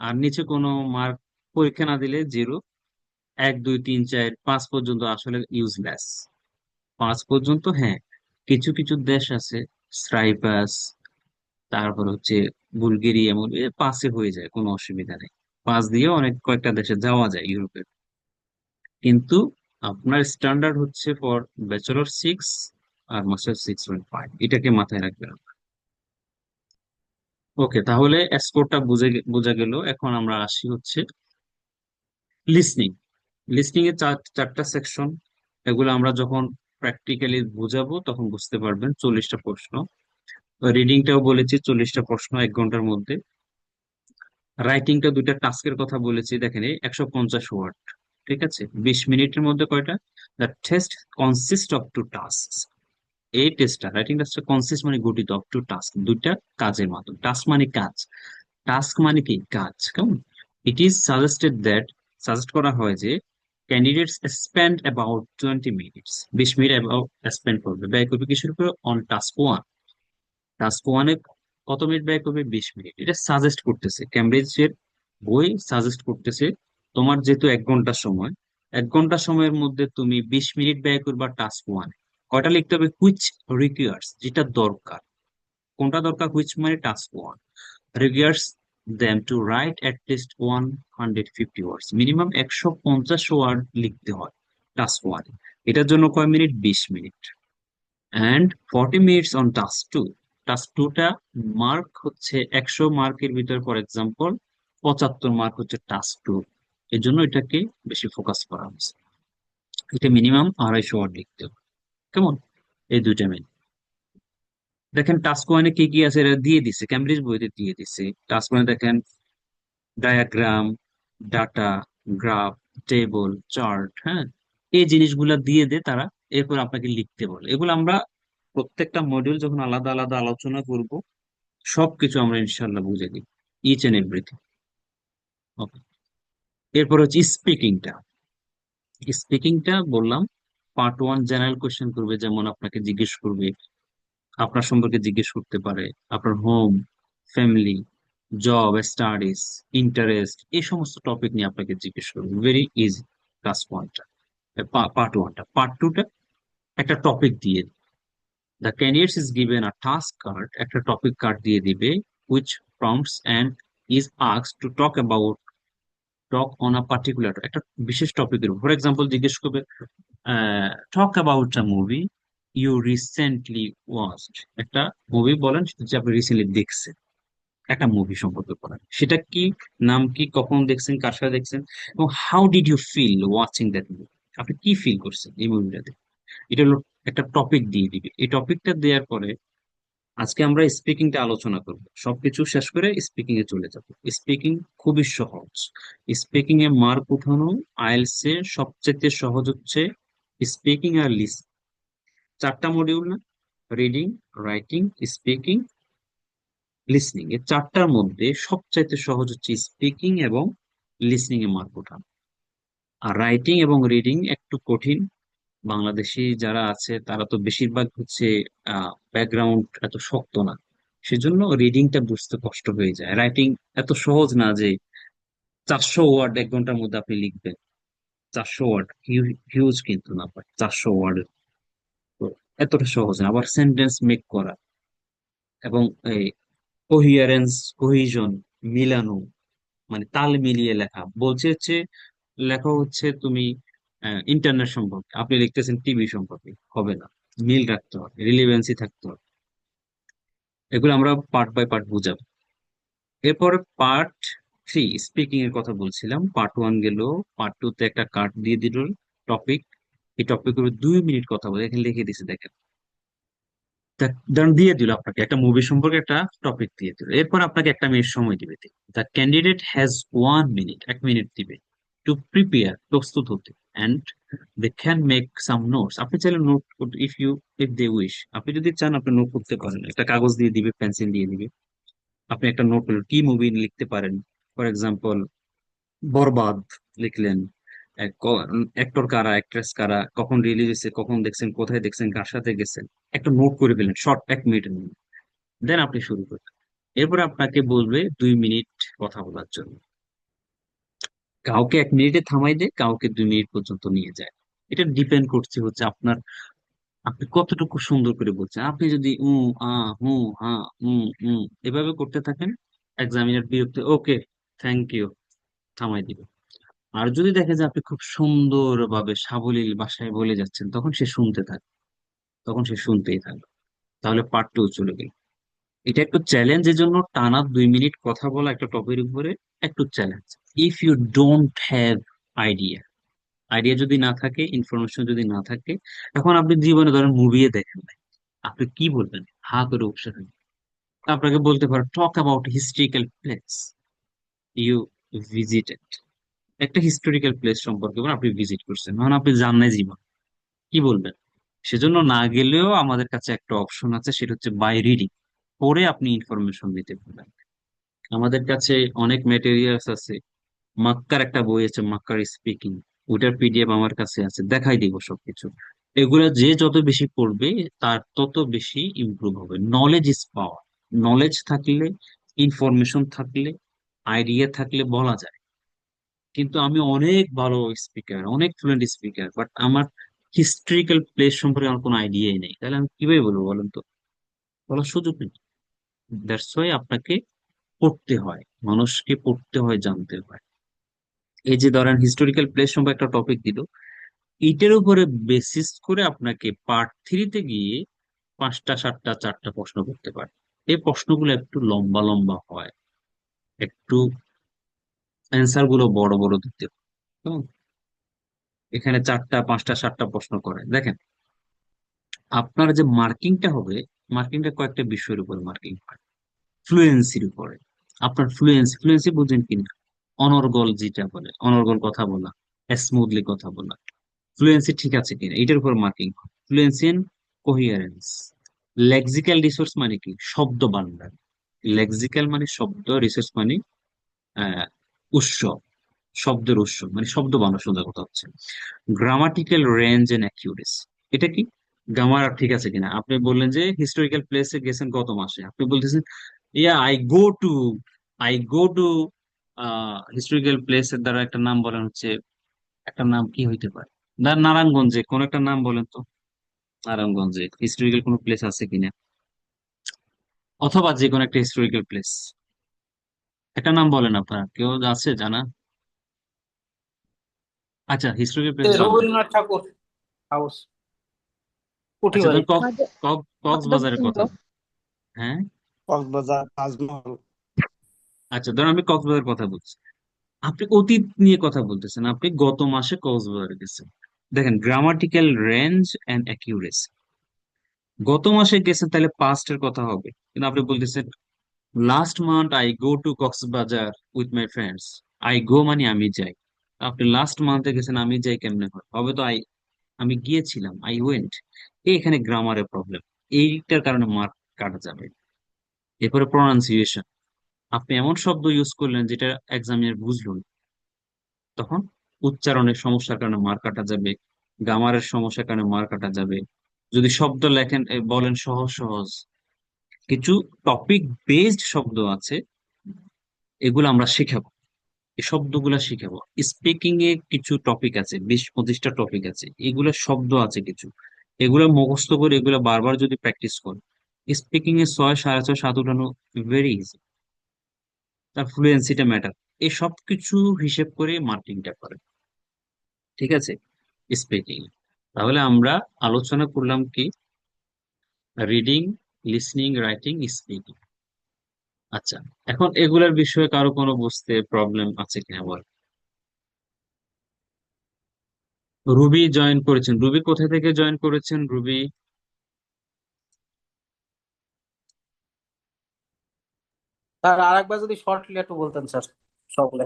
আর নিচে কোনো মার্ক পরীক্ষা না দিলে 0। 1 2 3 4 5 পর্যন্ত আসলে ইউজলেস। 5 পর্যন্ত, হ্যাঁ, কিছু কিছু দেশ আছে, সাইপ্রাস, তারপর হচ্ছে বুলগেরিয়া, এমন 5-এ হয়ে যায়, কোনো অসুবিধা নেই। 5 দিয়ে অনেক কয়েকটা দেশে যাওয়া যায় ইউরোপের। কিন্তু আপনার স্ট্যান্ডার্ড হচ্ছে ফর ব্যাচেলর 6 আর মাস্টার 6.5, এটাকে মাথায় রাখবেন। ওকে, তাহলে স্কোরটা বোঝা গেল। এখন আমরা আসি হচ্ছে লিসনিং। লিসনিং এর চারটা সেকশন। এগুলো আমরা যখন প্র্যাকটিক্যালি বুঝাবো তখন বুঝতে পারবেন। 40টা প্রশ্ন। রিডিংটাও বলেছি 40টা প্রশ্ন 1 ঘন্টার মধ্যে। রাইটিংটা 2টা টাস্কের কথা বলেছি, দেখেন এই 150 ওয়ার্ড। ঠিক আছে, 20 মিনিটের মধ্যে কয়টা? The test consist of 2 task. এই টেস্টটা, রাইটিং টেস্টটা কনসিস্ট মানে গঠিত অফ 2 টাস্ক, 2টা কাজের মাধ্যমে। টাস্ক মানে কাজ, টাস্ক মানে কি? কাজ, কেমন? It is suggested that, suggest করা হয় যে candidates spend about 20 minutes, 20 minute about spend করবে, ব্যয় করবে কিসের উপর? On task one. টাস্ক ওয়ানে কত মিনিট ব্যয় করবে? 20 মিনিট। এটা সাজেস্ট করতেছে, ক্যামব্রিজের বই সাজেস্ট করতেছে। তোমার যেহেতু 1 ঘন্টা সময়, 1 ঘন্টা সময়ের মধ্যে তুমি 20 মিনিট ব্যয় করবা টাস্ক ওয়ানে। কয়টা লিখতে হবে? হুইচ রিকোয়ার্স, যেটা দরকার। কোনটা দরকার? হুইচ মানে task one requires them to write at least 150 words, minimum 150 word লিখতে হয় টাস্ক ওয়ান। এটার জন্য কয় মিনিট? 20 মিনিট। And 40 minutes on task two. Task টুটা মার্ক হচ্ছে 100 মার্কের ভিতর, ফর এক্সাম্পল 75 মার্ক হচ্ছে টাস্ক টু। এর জন্য এটাকে বেশি ফোকাস করা হচ্ছে। এটা মিনিমাম 250 ওয়ার্ড লিখতে হবে, কেমন? এই দুইটা মিনিট। দেখেন টাস্ক ওয়ানে কি কি আছে, এটা দিয়ে দিছে, ক্যামব্রিজ বইতে দিয়ে দিছে। টাস্ক ওয়ানে দেখেন diagram, data, graph, table, chart, হ্যাঁ, এই জিনিসগুলা দিয়ে দে তারা। এরপর আপনাকে লিখতে বলে। এগুলো আমরা প্রত্যেকটা মডিউল যখন আলাদা আলাদা আলোচনা করব, সবকিছু আমরা ইনশাল্লাহ বুঝে দিই, ইচ এন্ড এভরিথিং। ওকে, এরপর হচ্ছে স্পিকিংটা। স্পিকিংটা বললাম, পার্ট 1 জেনারেল কোয়েশ্চেন করবে, যেমন আপনাকে জিজ্ঞেস করবে, আপনার সম্পর্কে জিজ্ঞেস করতে পারে, আপনার home, family, job, studies, interest, এই সমস্ত টপিক নিয়ে আপনাকে জিজ্ঞেস করবে। Very easy. ক্লাস 1টা, পার্ট 1টা। পার্ট 2টা একটা টপিক দিয়ে, the candidates is given a task card, একটা টপিক কার্ড দিয়ে দিবে, which prompts and is asked to talk on a particular, একটা বিশেষ টপিকের উপর। ফর এক্সাম্পল জিজ্ঞেস করবে, talk about a movie you recently watched, একটা মুভি বলেন যে আপনি রিসেন্টলি দেখছেন, একটা মুভি সম্পর্কে পড়েন, সেটা কি, নাম কি, কখন দেখছেন, কার সাথে দেখছেন, এবং how did you feel watching that movie, আপনি কি ফিল করছেন এই মুভিটাতে। এটা হলো একটা টপিক দিয়ে দিবে। এই টপিকটা দেওয়ার পরে আজকে আমরা স্পিকিংটা আলোচনা করব, সবকিছু শেষ করে স্পিকিং এ চলে যাব। স্পিকিং খুবই সহজ। স্পিকিং এ মার্ক উঠানো আইএলটিএস এর সবচেয়ে সহজ হচ্ছে স্পিকিং আর লিসনিং। চারটা মডিউল না? রিডিং, রাইটিং, স্পিকিং, লিসনিং, এই চারটার মধ্যে সবচাইতে সহজ হচ্ছে স্পিকিং এবং লিসনিং এ মার্ক ওঠানো। আর রাইটিং এবং রিডিং একটু কঠিন। বাংলাদেশি যারা আছে তারা তো বেশিরভাগ হচ্ছে ব্যাকগ্রাউন্ড এত শক্ত না, সেজন্য রিডিংটা বুঝতে কষ্ট হয়ে যায়। রাইটিং এত সহজ না যে 400 ওয়ার্ড 1 ঘন্টার মধ্যে আপনি লিখবেন। 400 ওয়ার্ড হিউজ কিন্তু না পায়, 400 ওয়ার্ড তো এতটা সহজ না। আবার সেন্টেন্স মেক করা এবং এই কোহিয়ারেন্স, কোহিজন, মিলানো, মানে তাল মিলিয়ে লেখা বলছে হচ্ছে, লেখা হচ্ছে তুমি ইন্টারনেট সম্পর্কে, আপনি লিখতেছেন টিভি সম্পর্কে, হবে না। মিল রাখতে হবে, রিলিভেন্সি থাকতে হবে। এগুলো আমরা পার্ট বাই পার্ট বুঝাবো। এরপরে পার্ট 3 স্পিকিং এর কথা বলছিলাম, পার্ট 1 গেল। পার্ট 2 তে একটা কার্ড দিয়ে দিল, টপিক। এই টপিক উপরে 2 মিনিট কথা বলে, এখানে লিখে দিছে দেখেন। ধরুন দিয়ে দিল আপনাকে একটা মুভি সম্পর্কে একটা টপিক দিয়ে দিল, এরপর আপনাকে 1 মিনিট সময় দিবে। The candidate has 1 minute, 1 minute দিবে টু প্রিপেয়ার, প্রস্তুত হতে, and they can make some notes. আপনি চাইলে নোট, ইফ দে উইশ, আপনি যদি চান আপনি নোট করতে পারেন। একটা কাগজ দিয়ে দিবে, পেন্সিল দিয়ে দিবে, আপনি একটা নোট করলেন, কি মুভি লিখতে পারেন। ফর এক্সাম্পল বরবাদ লিখলেন, অ্যাক্টর কারা, অ্যাক্ট্রেস কারা, কখন রিলিজ হয়েছে, কখন দেখছেন, কোথায় দেখছেন, কার সাথে গেছেন, একটা নোট করে ফেলেন শর্ট 1 মিনিটের মধ্যে। দেন আপনি শুরু করবেন। এরপর আপনাকে বলবে 2 মিনিট কথা বলার জন্য। কাউকে 1 মিনিটে থামাই দেয়, কাউকে 2 মিনিট পর্যন্ত নিয়ে যায়। এটা ডিপেন্ড করছে হচ্ছে আপনার, আপনি কতটুকু সুন্দর করে বলছেন। আপনি যদি হু হা এভাবে করতে থাকেন, এক্সামিনার বিরক্ত, ওকে থ্যাংক ইউ, থামাই দিবে। আর যদি দেখে যে আপনি খুব সুন্দরভাবে সাবলীল ভাষায় বলে যাচ্ছেন, তখন সে শুনতে থাকে, তখন সে শুনতেই থাকবে। তাহলে পার্ট 2 চলে গেল। এটা একটু চ্যালেঞ্জের জন্য, টানা 2 মিনিট কথা বলা একটা টপিকের উপরে একটু challenge. If you don't have idea, idea যদি না থাকে, ইনফরমেশন যদি না থাকে, এখন আপনি জীবনে ধরেন মুভিয়ে দেখেন নাই, আপনি কি বলবেন? হা করে বসে থাকবেন। আপনাকে বলতে পারো talk about historical place you visited, একটা হিস্টোরিক্যাল প্লেস সম্পর্কে বলেন, আপনি ভিজিট করছেন, মানে আপনি জান নাই জীবন, কি বলবেন? সেজন্য না গেলেও আমাদের কাছে একটা অপশন আছে, সেটা হচ্ছে বাই রিডিং, পড়ে আপনি ইনফরমেশন দিতে পারবেন। আমাদের কাছে অনেক ম্যাটেরিয়ালস আছে। মাক্কার একটা বই আছে, মাক্কার স্পিকিং, ওটার পিডিএফ আমার কাছে আছে, দেখাই দিব সবকিছু। এগুলা যে যত বেশি পড়বে, তার তত বেশি ইমপ্রুভ হবে। Knowledge is power. নলেজ থাকলে, ইনফরমেশন থাকলে, আইডিয়া থাকলে বলা যায়। কিন্তু আমি অনেক ভালো স্পিকার, অনেক ফ্লুয়েন্ট স্পিকার, বাট আমার হিস্ট্রিক্যাল প্লেস সম্পর্কে আমার কোনো আইডিয়াই নেই, তাহলে আমি কিভাবে বলবো বলেন তো? বলার সুযোগ নেই। দ্যাটস ওয়াই আপনাকে পড়তে হয়, মানুষকে পড়তে হয়, জানতে হয়। এই যে ধরেন হিস্টোরিক্যাল প্লেস সম্পর্কে একটা টপিক দিল, এইটার উপরে বেসিস করে আপনাকে পার্ট 3 তে গিয়ে 5টা 7টা 4টা প্রশ্ন করতে পারে। এই প্রশ্নগুলো একটু লম্বা লম্বা হয়, একটু অ্যান্সার গুলো বড় বড় দিতে হয়। হুম, এখানে 4টা 5টা 7টা প্রশ্ন করে দেখেন। আপনার যে মার্কিংটা হবে, মার্কিংটা কয়েকটা বিষয়ের উপর মার্কিং হয়। ফ্লুয়েন্সির উপরে, আপনার ফ্লুয়েন্সি, ফ্লুয়েন্সি বুঝেন কিনা? অনর্গল যেটা বলে, অনর্গল কথা বলা, স্মুথলি কথা বলা, ফ্লুয়েন্সি ঠিক আছে কিনা, এটার উপর মার্কিং হয়। Fluency and coherence. Lexical resource মানে কি? শব্দ ভান্ডার। লেক্সিক্যাল মানে শব্দ, রিসোর্স মানে আহ, উৎস, শব্দের উৎস, মানে শব্দ বানানো, সোজা কথা হচ্ছে। গ্রামাটিক্যাল রেঞ্জ এন্ড অ্যাকিউরেসি, এটা কি? গ্রামার ঠিক আছে কিনা। আপনি বললেন যে হিস্টোরিক্যাল প্লেসে গেছেন গত মাসে, আপনি বলতেছেন yeah I go to historical প্লেসের দ্বারা একটা নাম বলেন হচ্ছে, একটা নাম কি হইতে পারে? নারায়ণগঞ্জে কোন একটা নাম বলেন তো। নারায়ণগঞ্জে হিস্টোরিক্যাল কোনো প্লেস আছে কিনা, অথবা যে কোনো একটা হিস্টোরিক্যাল প্লেস, একটা নাম বলেন আপনার, কেউ আছে জানা? আচ্ছা, হিস্টোরিক্যাল প্লেস বাদ দেন। রবীন্দ্রনাথ ঠাকুর হাউস, আচ্ছা, পুঠিবাড়ি। ধর কক্সবাজারের কথা। হ্যাঁ, কক্সবাজার, তাজমহল। আচ্ছা, ধর আমি কক্সবাজারের কথা বলছি, আপনি অতীত নিয়ে কথা বলতেছেন, আপনি গত মাসে কক্সবাজারে গেছেন। দেখেন, গ্রামাটিক্যাল রেঞ্জ এন্ড অ্যাকিউরেসি। গত মাসে গেছেন তাহলে পাস্টের কথা হবে, কিন্তু আপনি বলতেছেন last month I go to Cox's Bazar with my friends. I go মানে আমি যাই। আপনি লাস্ট মান্থে গেছেন, আমি যাই কেমনে হয়? হবে তো আমি গিয়েছিলাম, আই ওয়েন্ট। এখানে গ্রামারের প্রবলেম, এইটার কারণে মার্ক কাটা যাবে। এরপরে প্রনাউন্সিয়েশন, আপনি এমন শব্দ ইউজ করলেন যেটা এক্সামিনার বুঝলো না, তখন উচ্চারণের সমস্যার কারণে মার কাটা যাবে, গ্রামারের সমস্যার কারণে মার কাটা যাবে। যদি শব্দ লেখেন বলেন সহজ সহজ, কিছু টপিক বেসড শব্দ আছে, এগুলো আমরা শিখাবো। এই শব্দগুলা শিখাবো। স্পিকিং এ কিছু টপিক আছে, 20-25টা টপিক আছে, এগুলো শব্দ আছে কিছু, এগুলো মুখস্থ করে এগুলো বারবার যদি প্র্যাকটিস করো, স্পিকিং এ 6, 6.5, 7 উঠানো ভেরি ইজি। তার ফ্লুয়েন্সিটা ম্যাটার। এই সব কিছু হিসেব করে মার্কিংটা করে, ঠিক আছে, স্পিকিং। তাহলে আমরা আলোচনা করলাম কি, রিডিং, লিসনিং, রাইটিং, স্পিকিং। আচ্ছা, এখন এগুলার বিষয়ে কারো কোনো বুঝতে প্রবলেম আছে কিনা বল। রুবি জয়েন করেছেন, রুবি কোথা থেকে জয়েন করেছেন রুবি? স্যার আরেকবার যদি শর্টলি একটু বলতেন স্যার সকলে।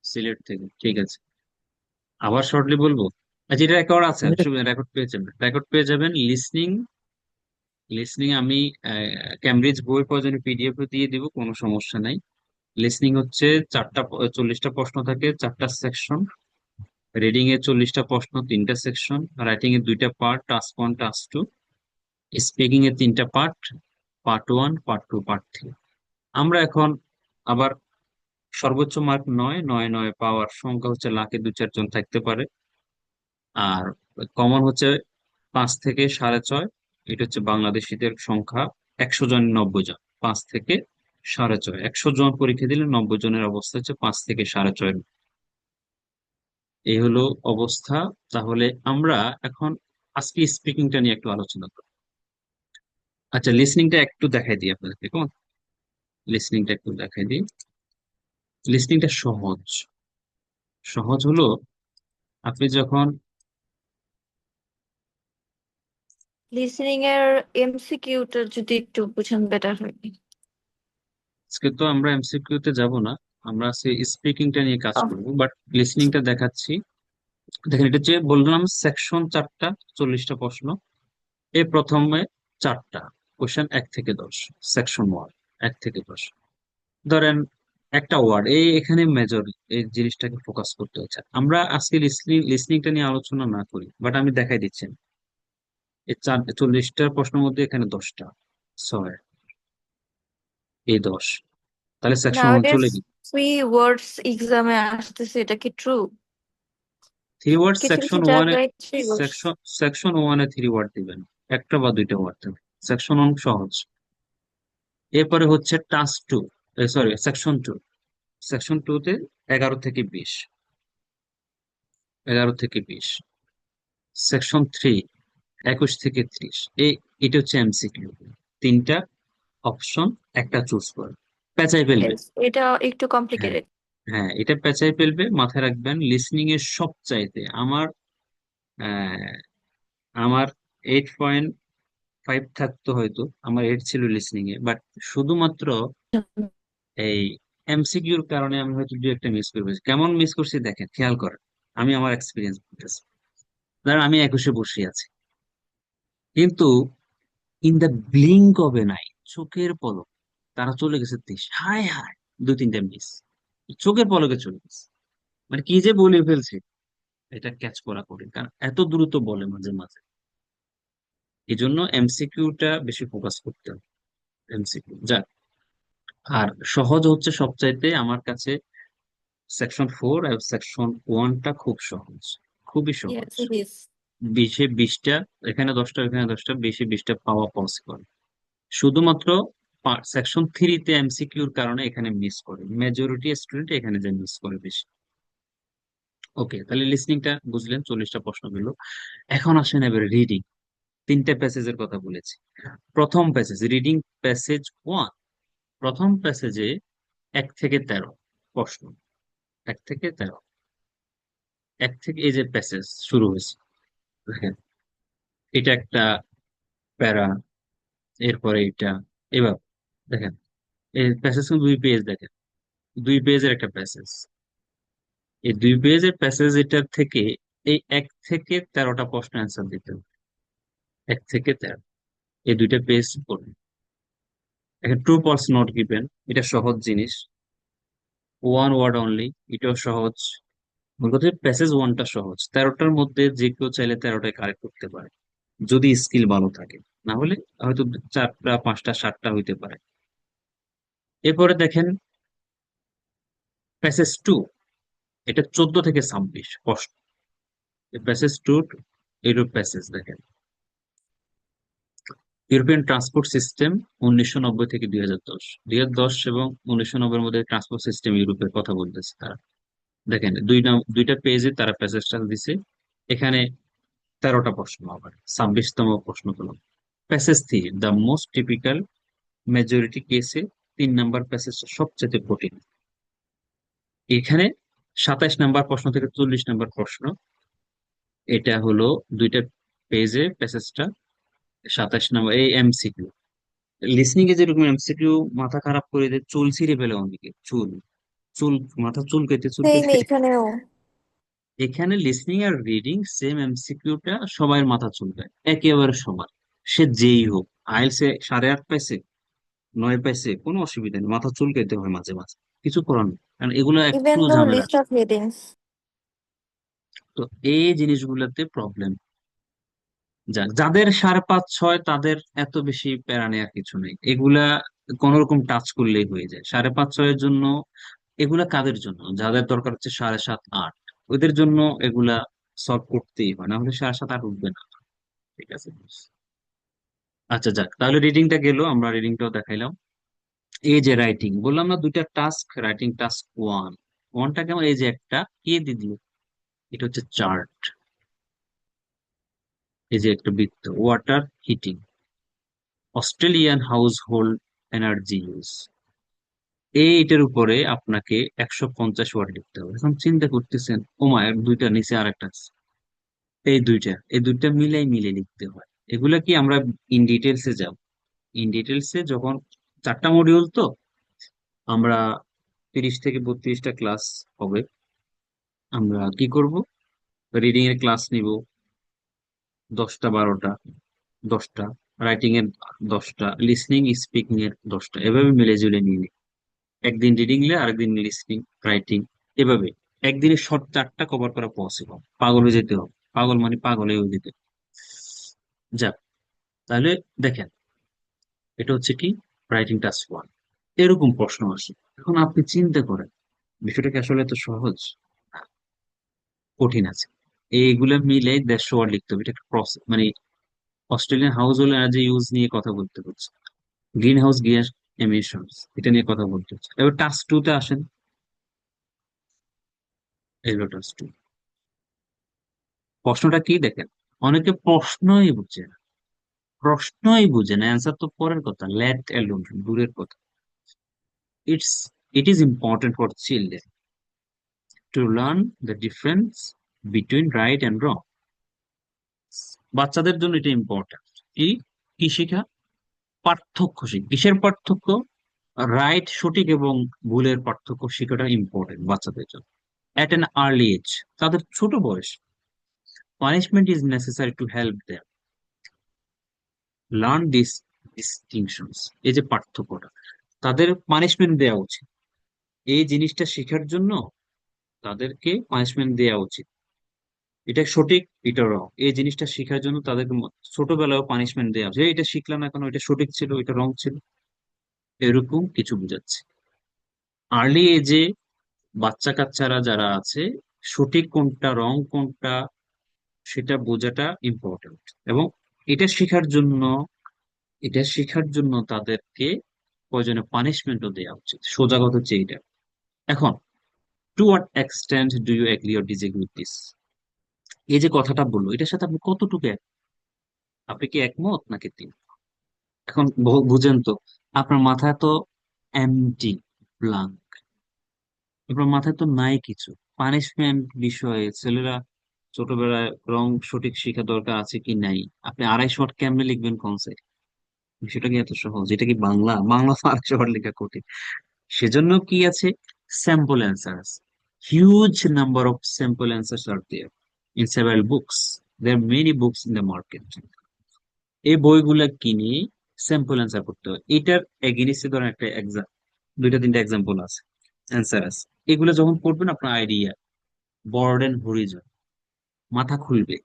সিলেট থেকে, ঠিক আছে। আবার শর্টলি বলবো? আচ্ছা, এটা রেকর্ড আছে, রেকর্ড পেয়ে যাবেন, রেকর্ড পেয়ে যাবেন। লিসনিং, লিসনিং আমি ক্যামব্রিজ বইয়ের প্রয়োজনে পিডিএফ দিয়ে দিব, কোনো সমস্যা নাই। লিসনিং হচ্ছে 40টা প্রশ্ন থাকে, 4টা সেকশন। রিডিং এ 40টা প্রশ্ন, 3টা সেকশন। রাইটিং এ 2টা পার্ট, টাস্ক 1, টাস্ক 2। স্পিকিং এ 3টা পার্ট, পার্ট 1, পার্ট 2, পার্ট 3। আমরা এখন আবার সর্বোচ্চ মার্ক 9, 9, 9 পাওয়ার সংখ্যা হচ্ছে লাখে 2-4 জন থাকতে পারে। আর কমন হচ্ছে 5 থেকে 6.5। এটা হচ্ছে বাংলাদেশিদের সংখ্যা। 100 জন 90 জন, 5 থেকে 6.5, 100 জন পরীক্ষা দিলে 90 জনের অবস্থা হচ্ছে 5 থেকে 6.5। এই হলো অবস্থা। তাহলে আমরা এখন আজকে স্পিকিংটা নিয়ে একটু আলোচনা করি। আচ্ছা, লিসনিংটা একটু দেখাই দিই আপনাদেরকে, কেমন? লিসনিংটা একটু দেখাই দিই। লিসনিংটা সহজ। সহজ হলো, আপনি যখন, লিসনিং এর এমসিকিউটা যদি একটু বুঝান বেটার হয়। আজকে তো আমরা এমসিকিউ তে যাব না, আমরা আজকে স্পিকিংটা নিয়ে কাজ আহ, করবো, বাট লিসনিংটা দেখাচ্ছি। দেখেন, এটা যে বললাম সেকশন 4টা, 40টা প্রশ্ন। এই প্রথমে 4টা কোশ্চেন, 1 থেকে 10, সেকশন 1, 1 থেকে 10। ধরেন একটা ওয়ার্ড, এখানে মেজর এই জিনিসটাকে ফোকাস করতে হচ্ছে। আমরা আজকে লিসনিংটা নিয়ে আলোচনা না করি, বাট আমি দেখাই দিচ্ছি। এই 40টা প্রশ্নের মধ্যে এখানে 10টা, 6, এই 10, তাহলে সেকশন 1 নাওয়াডেজ চলে গেল। 3 ওয়ার্ডস এক্সামে আসতেছে, এটা কি ট্রু? 3 ওয়ার্ড কিছু কিছু সেকশন 1-এ, জায়গায় 3 ওয়ার্ডস। সেকশন 1-এ 3 ওয়ার্ড দিবেন, একটা বা দুইটা ওয়ার্ড দেবেন। সেকশন 1 সহজ। এরপরে হচ্ছে টাস্ক 2, সরি সেকশন 2। সেকশন 2-তে 11 থেকে 20, 11 থেকে 20। সেকশন 3 21 থেকে 30। এটা হচ্ছে এমসিকিউ, 3টা অপশন, একটা চুজ করে পেঁচাই ফেলবে। Yes, এটা একটু হ্যাঁ, কমপ্লিকেটেড। হ্যাঁ, এটা পেঁচাই ফেলবে। মাথায় রাখবেন, লিসনিং এর সবচাইতে আহ, আমার 8.5 থাকতো হয়তো, আমার 8 ছিল লিসনিং এ, বাট শুধুমাত্র এই এমসিকিউর কারণে আমি হয়তো 2-একটা মিস করে ফেলেছি। কেমন মিস করছি দেখেন, খেয়াল করেন। আমি আমার এক্সপিরিয়েন্স বলতেছি। ধরেন আমি 21-এ বসে আছি, কিন্তু in the blink of N I, চোখের পলক, তারা চলে গেছে 30। হায় হায়, 2-3টা মিস, চোখের পলকে চলে গেছে। মানে কি যে বলে ফেলছে, এটা ক্যাচ করা কঠিন, কারণ এত দ্রুত বলে মাঝে মাঝে। এই জন্য এমসিকিউটা বেশি ফোকাস করতে হবে। এমসিকিউ যাক। আর সহজ হচ্ছে সবচাইতে আমার কাছে সেকশন 4 আর সেকশন 1টা খুব সহজ, খুবই সহজ। Yes it is. 20-এ 20টা, এখানে 10টা, এখানে 10টা, 20-এ 20টা পাওয়া পসিবল। শুধুমাত্র সেকশন 3-তে এমসিকিউর কারণে এখানে মিস করে, মেজরিটি স্টুডেন্ট এখানে যে মিস করে বেশি। ওকে, তাহলে লিসনিংটা বুঝলেন, 40টা প্রশ্ন পেল। এখন আসেন এবার রিডিং। 3টে প্যাসেজের কথা বলেছি। প্রথম প্যাসেজ, রিডিং প্যাসেজ 1। প্রথম প্যাসেজে 1 থেকে 13 প্রশ্ন, 1 থেকে 13। এক থেকে এই যে প্যাসেজ শুরু হয়েছে, দেখেন এটা একটা প্যারা, এরপরে এটা, এবার দেখেন এই প্যাসেজ দুই পেজ, দেখেন 2 পেজের একটা প্যাসেজ। এই 2 পেজের প্যাসেজ এটার থেকে এই 1 থেকে 13টা প্রশ্ন অ্যান্সার দিতে হবে। 1 থেকে 13, এই 2টা পেজ পড়ুন। এখন ট্রু ফলস নট গিভেন, এটা সহজ জিনিস। 1 ওয়ার্ড অনলি, এটাও সহজ। মূল কথা প্যাসেজ 1টা সহজ, 13টার মধ্যে যে কেউ চাইলে 13টায় কারেক্ট করতে পারে যদি স্কিল ভালো থাকে। না হলে হয়তো 4টা 5টা 7টা হইতে পারে। এরপরে দেখেন প্যাসেজ 2, এটা 14 থেকে 26 প্রশ্ন। প্যাসেজ 2 এরূপ প্যাসেজ দেখেন, ইউরোপিয়ান ট্রান্সপোর্ট সিস্টেম 1990 থেকে 2010। 2010 এবং 1990-এর মধ্যে ট্রান্সপোর্ট সিস্টেম ইউরোপের কথা বলতেছে তারা। দেখেন 2টা পেজে তারা প্যাসেজটা দিছে। এখানে 13টা প্রশ্ন, আবার 26তম প্রশ্ন হলো passage 3, the most typical majority কেসে 3 নাম্বার প্যাসেজটা সবচেয়ে কঠিন। এখানে 27 নাম্বার প্রশ্ন থেকে 40 নাম্বার প্রশ্ন, এটা হলো 2টা পেজে প্যাসেজটা। 27 নাম্বার এই এমসিকিউ, লিসনিং এ যেরকম এমসিকিউ মাথা খারাপ করে দেয়, চুল ছিঁড়ে ফেলে অনেকে, চুল চুল মাথা চুলকাইতে সেম চুলকাইতে। এখানেও। এখানে লিসনিং আর রিডিং সেম এমসিকিউটা সবার মাথা চুলকায়, একেবারে সমান। সে যেই হোক, আইএলটিএস 8.5 পাইছে, 9 পাইছে, কোনো অসুবিধা নেই, মাথা চুলকাইতে হয় মাঝে মাঝে, কিছু করার নেই, কারণ এগুলো একটু ইভেন দো ঝামেলা। List of headings. তো এই জিনিসগুলোতে প্রবলেম। যাদের 5.5 6 তাদের এত বেশি প্যারা নেওয়ার কিছু নেই, এগুলা কোন রকম টাচ করলেই হয়ে যায়। 5.5 6-এর জন্য এগুলা কাদের জন্য, যাদের দরকার হচ্ছে 7.5 8, ওদের জন্য এগুলা সলভ করতেই হয়, না হলে 7.5 8 উঠবে না। ঠিক আছে, আচ্ছা যাক, তাহলে রিডিংটা গেল, আমরা রিডিংটাও দেখাইলাম। এই যে রাইটিং বললাম না, 2টা টাস্ক, রাইটিং টাস্ক 1, 1টা কেমন, এই যে একটা কে দিয়ে দিল, এটা হচ্ছে চার্ট। এই যে একটা বৃত্ত, water heating, Australian household energy use. এইটার উপরে আপনাকে 150 ওয়াট লিখতে হবে। এখন চিন্তা করতেছেন, ওমা 2টা নিচে আর একটা আছে। এই দুইটা মিলাই মিলে লিখতে হয়। এগুলা কি আমরা ইন ডিটেলসে যাব, ইন ডিটেলসে যখন 4টা মডিউল তো, আমরা 30 থেকে 32টা ক্লাস হবে। আমরা কি করব, রিডিং এর ক্লাস নিব 10টা 12টা, 10টা রাইটিং এর, 10টা লিসনিং স্পিকিং এর, 10টা, এভাবে মিলে ঝুলে নিয়ে নিই। একদিন রিডিং নিলে আরেকদিন লিসনিং রাইটিং, এভাবে একদিনে শর্ট 4টা কভার করা পসিবল। পাগল হয়ে যেতে হবে, পাগল মানে পাগল হয়ে যেতে। যাক, তাহলে দেখেন এটা হচ্ছে কি রাইটিং টাস্ক 1, এরকম প্রশ্ন আসে। এখন আপনি চিন্তা করেন বিষয়টা কি আসলে এত সহজ? না, কঠিন আছে। এইগুলা মিলে 150 ওয়ার্ড লিখতে হবে, এটা একটা প্রসেস। মানে Australian household energy use নিয়ে কথা বলতে হচ্ছে, গ্রিন হাউস গ্যাস এমিশনস এটা নিয়ে কথা বলতে হচ্ছে। এবার টাস্ক 2-তে আসেন, এগুলো টাস্ক 2। প্রশ্নটা কি দেখেন, অনেকে প্রশ্নই বুঝে না, অ্যান্সার তো পরের কথা, লেট অ্যালোন দূরের কথা। It's it is important for children to learn the difference between right and রং। বাচ্চাদের জন্য এটা ইম্পর্টেন্ট। কি কি শেখা, পার্থক্য শিখ, কিসের পার্থক্য, রাইট সঠিক এবং ভুলের পার্থক্য শেখাটা ইম্পর্টেন্ট বাচ্চাদের জন্য। অ্যাট অ্যান আর্লি এজ, তাদের ছোট বয়স। Punishment is necessary to help them learn this ডিস্টিংশনস। এই যে পার্থক্যটা, তাদের পানিশমেন্ট দেওয়া উচিত, এই জিনিসটা শেখার জন্য তাদেরকে পানিশমেন্ট দেওয়া উচিত। এটা সঠিক, এটা রং, এই জিনিসটা শেখার জন্য তাদেরকে ছোটবেলায় পানিশমেন্ট দেওয়া উচিত। এটা শিখলাম না কেন, এটা সঠিক ছিল, এটা রং ছিল, এরকম কিছু বোঝাচ্ছে। আর্লি এজে বাচ্চা কাচ্চারা যারা আছে, সঠিক কোনটা রং কোনটা সেটা বোঝাটা ইম্পর্টেন্ট। এবং এটা শেখার জন্য এটা শেখার জন্য তাদেরকে প্রয়োজনে পানিশমেন্টও দেওয়া উচিত। সোজা কথা হচ্ছে এইটা। এখন to what extent do you agree or disagree with this, এই যে কথাটা বললো এটার সাথে আপনি কতটুকু আপনি কি একমত নাকি তিন? এখন বুঝেন তো, আপনার মাথায় তো এমটি, ব্লাঙ্ক, আপনার মাথায় তো নাই কিছু, পানিশমেন্ট বিষয়ে ছেলেরা ছোটবেলায় রং সঠিক শেখা দরকার আছে কি নাই, আপনি 250 ওয়াট কেমনে লিখবেন কনসেপ্ট? বিষয়টা কি এত সহজ? এটা কি বাংলা? বাংলা তো 250 ওয়াট লেখা কঠিন। সেজন্য কি আছে, স্যাম্পল অ্যান্সার আছে। Huge number of sample answers are there in several books. There many books in the market. এই বইগুলা কিনে স্যাম্পল অ্যান্সার করতে হয়। এটার এগেনিস্টে ধরেন একটা এক্সাম, দুইটা তিনটা এক্সাম্পল আছে, অ্যান্সার আছে। এগুলো যখন পড়বেন আপনার আইডিয়া, বর্ডেন হরিজন, মাথা খুলবে।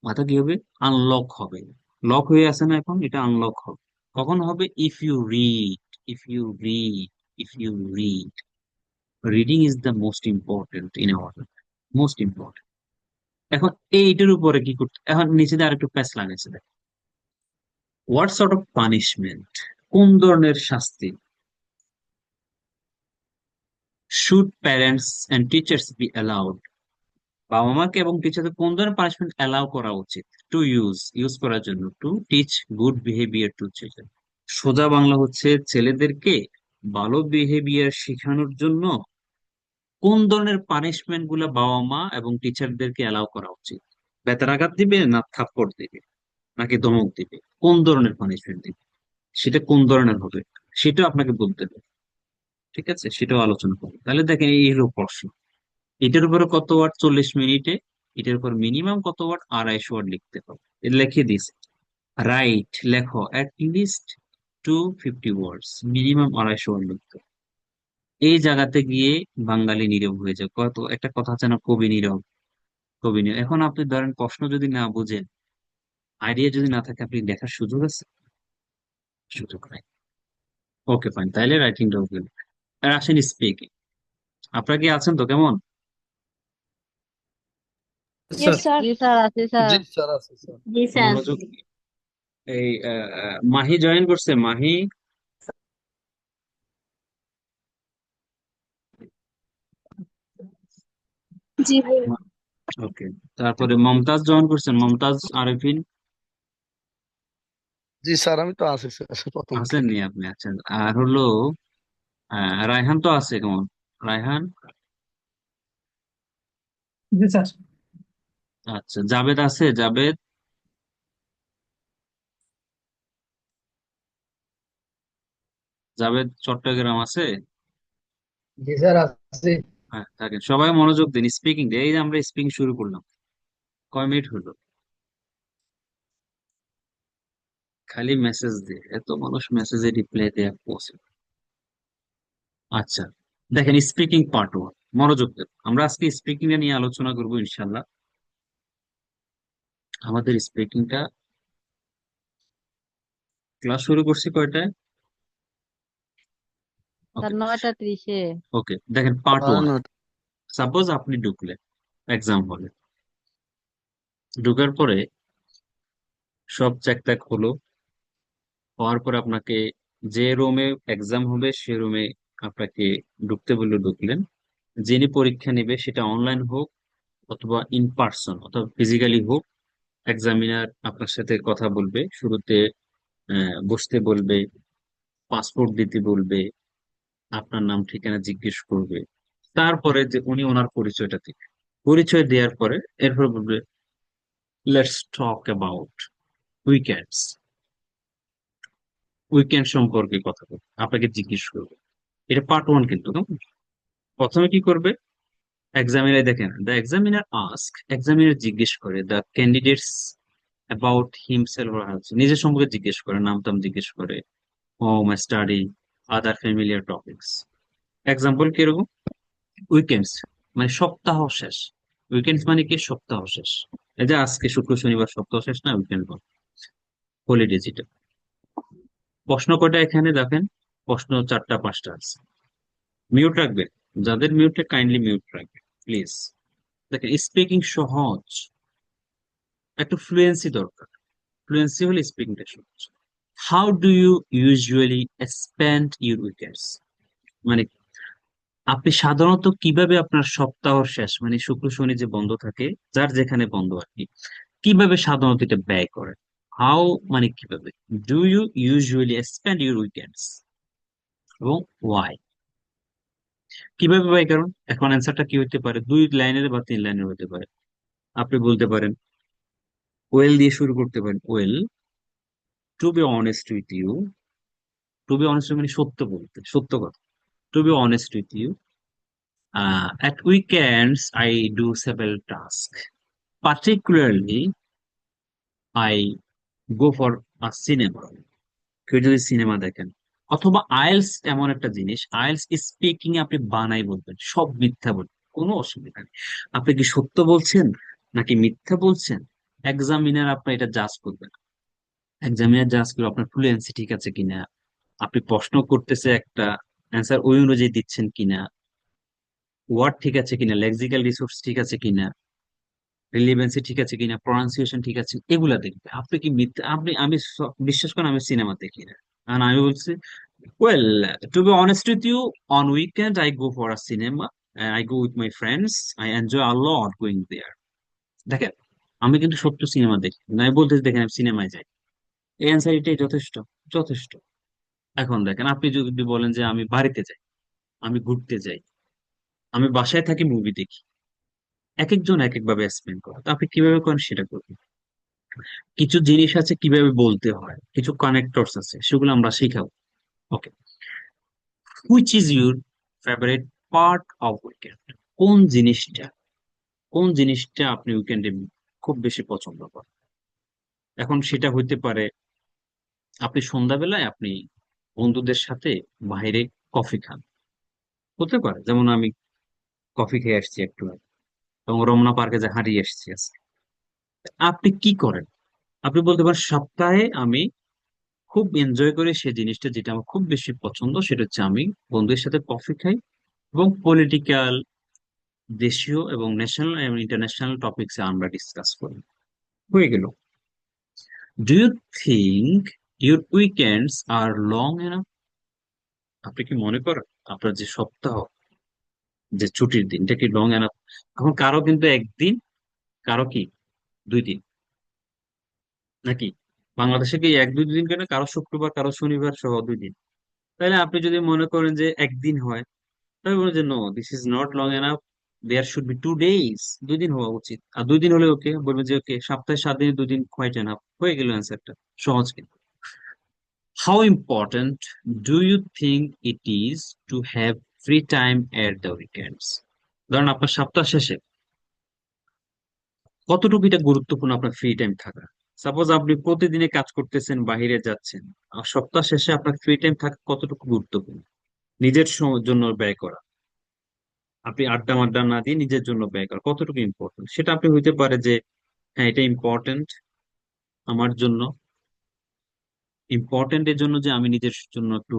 মাথা কি হবে? আনলক হবে। লক হয়ে আছে না এখন, এটা আনলক হবে। কখন হবে? If you read, if you read, if you read. Reading is the most important in our, most important. এখন এইটার উপরে কি করতে, এখন নিচে দিয়ে আরেকটু প্যাচ লাগাইছে, হোয়াট সর্ট অফ পানিশমেন্ট, কোন ধরনের শাস্তি, should parents and teachers be allowed, বাবা মাকে এবং টিচারদের কোন ধরনের পানিশমেন্ট অ্যালাউ করা উচিত টু ইউজ, ইউজ করার জন্য, to teach good behaviour to children. সোজা বাংলা হচ্ছে ছেলেদেরকে ভালো বিহেভিয়ার শেখানোর জন্য কোন ধরনের পানিশমেন্ট গুলা বাবা মা এবং টিচারদেরকে অ্যালাউ করা উচিত। বেতের আঘাত দিবে না থাপ্পড় দিবে নাকি ধমক দিবে, কোন ধরনের পানিশমেন্ট দিবে, সেটা কোন ধরনের হবে সেটাও আপনাকে বলতে হবে। ঠিক আছে, সেটাও আলোচনা করবো। তাহলে দেখেন এই হলো প্রশ্ন। এটার উপরে কত ওয়াট 40 মিনিটে, এটার উপর মিনিমাম কত ওয়াট 250 ওয়াট লিখতে হবে। এটা লিখে দিস, রাইট, লেখো অ্যাট লিস্ট 250 ওয়ার্ডস, মিনিমাম 250 ওয়াট লিখতে হবে। এই জায়গাতে গিয়ে বাঙালি নীরব হয়ে যায়। কত একটা কথা আছে না, কবি নীরব, কবি নীরব। এখন আপনি ধরেন প্রশ্ন যদি না বুঝেন, আইডিয়া যদি না থাকে, আপনি দেখার সুযোগ আছে? সুযোগ নাই। ওকে ফাইন, তাইলে রাইটিংটা ওকে। আর আসেন স্পিকিং। আপনারা কি আছেন তো কেমন? Yes sir. স্যার। জি স্যার, আছে স্যার। জি স্যার, আছে স্যার। জি স্যার। মনোযোগ। এই মাহি জয়েন করছে, মাহি। জি ভাইয়া। ওকে। তারপরে মমতাজ জয়েন করছেন, মমতাজ আরেফিন। জি স্যার, আমি তো আছি স্যার প্রথম আছেন থেকে। নি আপনি? আচ্ছা। আর হলো রায়হান তো আছে, কেমন রায়হান? জি স্যার। আচ্ছা, জাবেদ আছে, জাবেদ? জাবেদ চট্টগ্রাম আছে? জি স্যার, আছে। হ্যাঁ থাকেন, সবাই মনোযোগ দিন, স্পিকিং দিয়ে। এই যে আমরা স্পিকিং শুরু করলাম, কয় মিনিট হলো? খালি মেসেজ দিয়ে এত মানুষ মেসেজে রিপ্লাই দেয়া পসিবল? আচ্ছা, দেখেন স্পিকিং পার্ট 1, মনোযোগ দেন। আমরা আজকে স্পিকিং এ নিয়ে আলোচনা করবো ইনশাল্লাহ। আমাদের স্পিকিংটা ক্লাস শুরু করছি কয়টায়? Sir okay. 9টা 30-এ। ওকে, দেখেন পার্ট সাড়ে 1। নয়টা। সাপোজ আপনি ঢুকলেন এক্সাম হলে, ঢুকার পরে সব চেক টেক হলো, হওয়ার পরে আপনাকে যে রুমে এক্সাম হবে সে রুমে আপনাকে ঢুকতে বললে ঢুকলেন। যিনি পরীক্ষা নেবে, সেটা অনলাইন হোক অথবা ইন পার্সন অথবা ফিজিক্যালি হোক, এক্সামিনার আপনার সাথে কথা বলবে। শুরুতে বসতে বলবে, পাসপোর্ট দিতে বলবে, আপনার নাম ঠিকানা জিজ্ঞেস করবে। তারপরে যে উনি ওনার পরিচয়টা দিবে, পরিচয় দেওয়ার পরে এরপর বলবে let's talk about weekends, weekend সম্পর্কে কথা বলবে, আপনাকে জিজ্ঞেস করবে। এটা পার্ট 1 কিন্তু, কেমন? প্রথমে কি করবে, এক্সামিনার, দেখেন দ্য এক্সামিনার আস্ক, এক্সামিনার জিজ্ঞেস করে দ্য ক্যান্ডিডেটস অ্যাবাউট হিমসেলফ, নিজের সম্পর্কে জিজ্ঞেস করে, নাম টাম জিজ্ঞেস করে, হোম, স্টাডি, আদার ফ্যামিলিয়ার টপিকস। এক্সাম্পল কিরকম, উইকেন্ডস মানে সপ্তাহ শেষ। উইকেন্ডস মানে কি? সপ্তাহ শেষ। এই যে আজকে শুক্র শনিবার সপ্তাহ শেষ না, উইকেন্ড হলিডে যেটা। প্রশ্ন কয়টা এখানে দেখেন, প্রশ্ন 4টা 5টা আছে। মিউট রাখবেন, যাদের মিউটে কাইন্ডলি মিউট রাখবেন প্লিজ। দেখেন স্পিকিং সহজ, একটু ফ্লুয়েন্সি দরকার। ফ্লুয়েন্সি হলে স্পিকিংটা সহজ। How do you usually spend your weekends, মানে আপনি সাধারণত কিভাবে আপনার সপ্তাহ শেষ, মানে শুক্র শনি যে বন্ধ থাকে, যার যেখানে বন্ধ আর কি, কিভাবে সাধারণত এটা ব্যয় করেন? হাউ মানে কিভাবে, do you usually spend your weekends এবং ওয়াই, কিভাবে ব্যাকরণ? এখন অ্যান্সারটা কি হতে পারে, 2 লাইনের বা 3 লাইনের হতে পারে। আপনি বলতে পারেন ওয়েল দিয়ে শুরু করতে পারেন। Well, to be honest with you, to be honest মানে সত্য বলতে, সত্য কথা। To be honest with you, at weekends I do several tasks, particularly I go for a cinema. কেউ যদি সিনেমা দেখেন, অথবা আইএলস এমন একটা জিনিস, আইএলস স্পিকিং আপনি বানাই বলবেন, সব মিথ্যা বলবেন, কোনো অসুবিধা নেই। আপনি কি সত্য বলছেন নাকি মিথ্যা বলছেন, এক্সামিনার আপনার এটা জাজ করবেন। এক্সামিনার জাজ করবে আপনার ফ্লুয়েন্সি ঠিক আছে কিনা, আপনি প্রশ্ন করতেছে একটা, অ্যান্সার ওই অনুযায়ী দিচ্ছেন কিনা, ওয়ার্ড ঠিক আছে কিনা, লেক্সিক্যাল রিসোর্স ঠিক আছে কিনা, রিলিভেন্সি ঠিক আছে কিনা, প্রনাউন্সিয়েশন ঠিক আছে, এগুলা দেখবে। আপনি কি মিথ্যা, আমি বিশ্বাস করেন আমি সিনেমা দেখি না, আর আমি বলছি well, to be honest with you, on weekend I go for a cinema and I go with my friends. I enjoy a lot going there. দেখেন, আমি কিন্তু সত্য সিনেমা দেখি না, আমি বলতেছি দেখেন আমি সিনেমায় যাই। এই অ্যান্সার এটাই যথেষ্ট, যথেষ্ট। এখন দেখেন, আপনি যদি বলেন যে আমি বাড়িতে যাই, আমি ঘুরতে যাই, আমি বাসায় থাকি, মুভি দেখি, এক একজন এক এক ভাবে এক্সপ্লেন করে, তো আপনি কিভাবে করেন সেটা করবেন। কিছু জিনিস আছে কিভাবে বলতে হয়, কিছু কানেক্টরস আছে, সেগুলো আমরা শিখাবো। Okay, which is your favourite part of weekend? কোন জিনিসটা, কোন জিনিসটা আপনি উইকেন্ডে খুব বেশি পছন্দ করেন? এখন সেটা হইতে পারে আপনি সন্ধ্যাবেলায় আপনি বন্ধুদের সাথে বাইরে কফি খান, হতে পারে যেমন আমি কফি খেয়ে আসছি একটু আগে, এবং রমনা পার্কে যে হারিয়ে এসেছি আজকে। আপনি কি করেন? আপনি বলতে পারেন সপ্তাহে আমি খুব এনজয় করি সেই জিনিসটা, যেটা আমার খুব বেশি পছন্দ, সেটা হচ্ছে আমি বন্ধুদের সাথে কফি খাই এবং পলিটিক্যাল, দেশীয় এবং ন্যাশনাল এবং ইন্টারন্যাশনাল টপিকসে আমরা ডিসকাস করি। হয়ে গেল। Do you think your weekends are long enough? আপনি কি মনে করেন আপনার যে সপ্তাহ, যে ছুটির দিন, এটা কি লং এনাফ? এখন কারো কিন্তু একদিন, কারো কি 2 দিন, নাকি বাংলাদেশে কি 1-2 দিন কেন, কারো শুক্রবার কারো শনিবার সহ 2 দিন। তাহলে আপনি যদি মনে করেন যে একদিন হয়, তাহলে বলেন যে no, this is not long enough, there should be 2 days, 2 দিন হওয়া উচিত। আর 2 দিন হলে ওকে, বলবেন যে ওকে সপ্তাহে 7 দিনে 2 দিন কোয়াইট এনাফ, হয়ে গেল অ্যান্সারটা। সহজ কিন্তু। How important do you think it is to have free time at the weekends? ধরেন আপনার সপ্তাহ শেষে কতটুকু এটা গুরুত্বপূর্ণ আপনার ফ্রি টাইম থাকা। সাপোজ আপনি প্রতিদিনে কাজ করতেছেন, বাইরে যাচ্ছেন, আর সপ্তাহ শেষে আপনার ফ্রি টাইম থাকা কতটুকু গুরুত্বপূর্ণ, নিজের জন্য ব্যয় করা, আপনি আড্ডা মাড্ডা না দিয়ে নিজের জন্য ব্যয় করা কতটুকু ইম্পর্টেন্ট, সেটা আপনি হইতে পারে যে হ্যাঁ এটা ইম্পর্টেন্ট আমার জন্য, ইম্পর্টেন্ট এর জন্য যে আমি নিজের জন্য একটু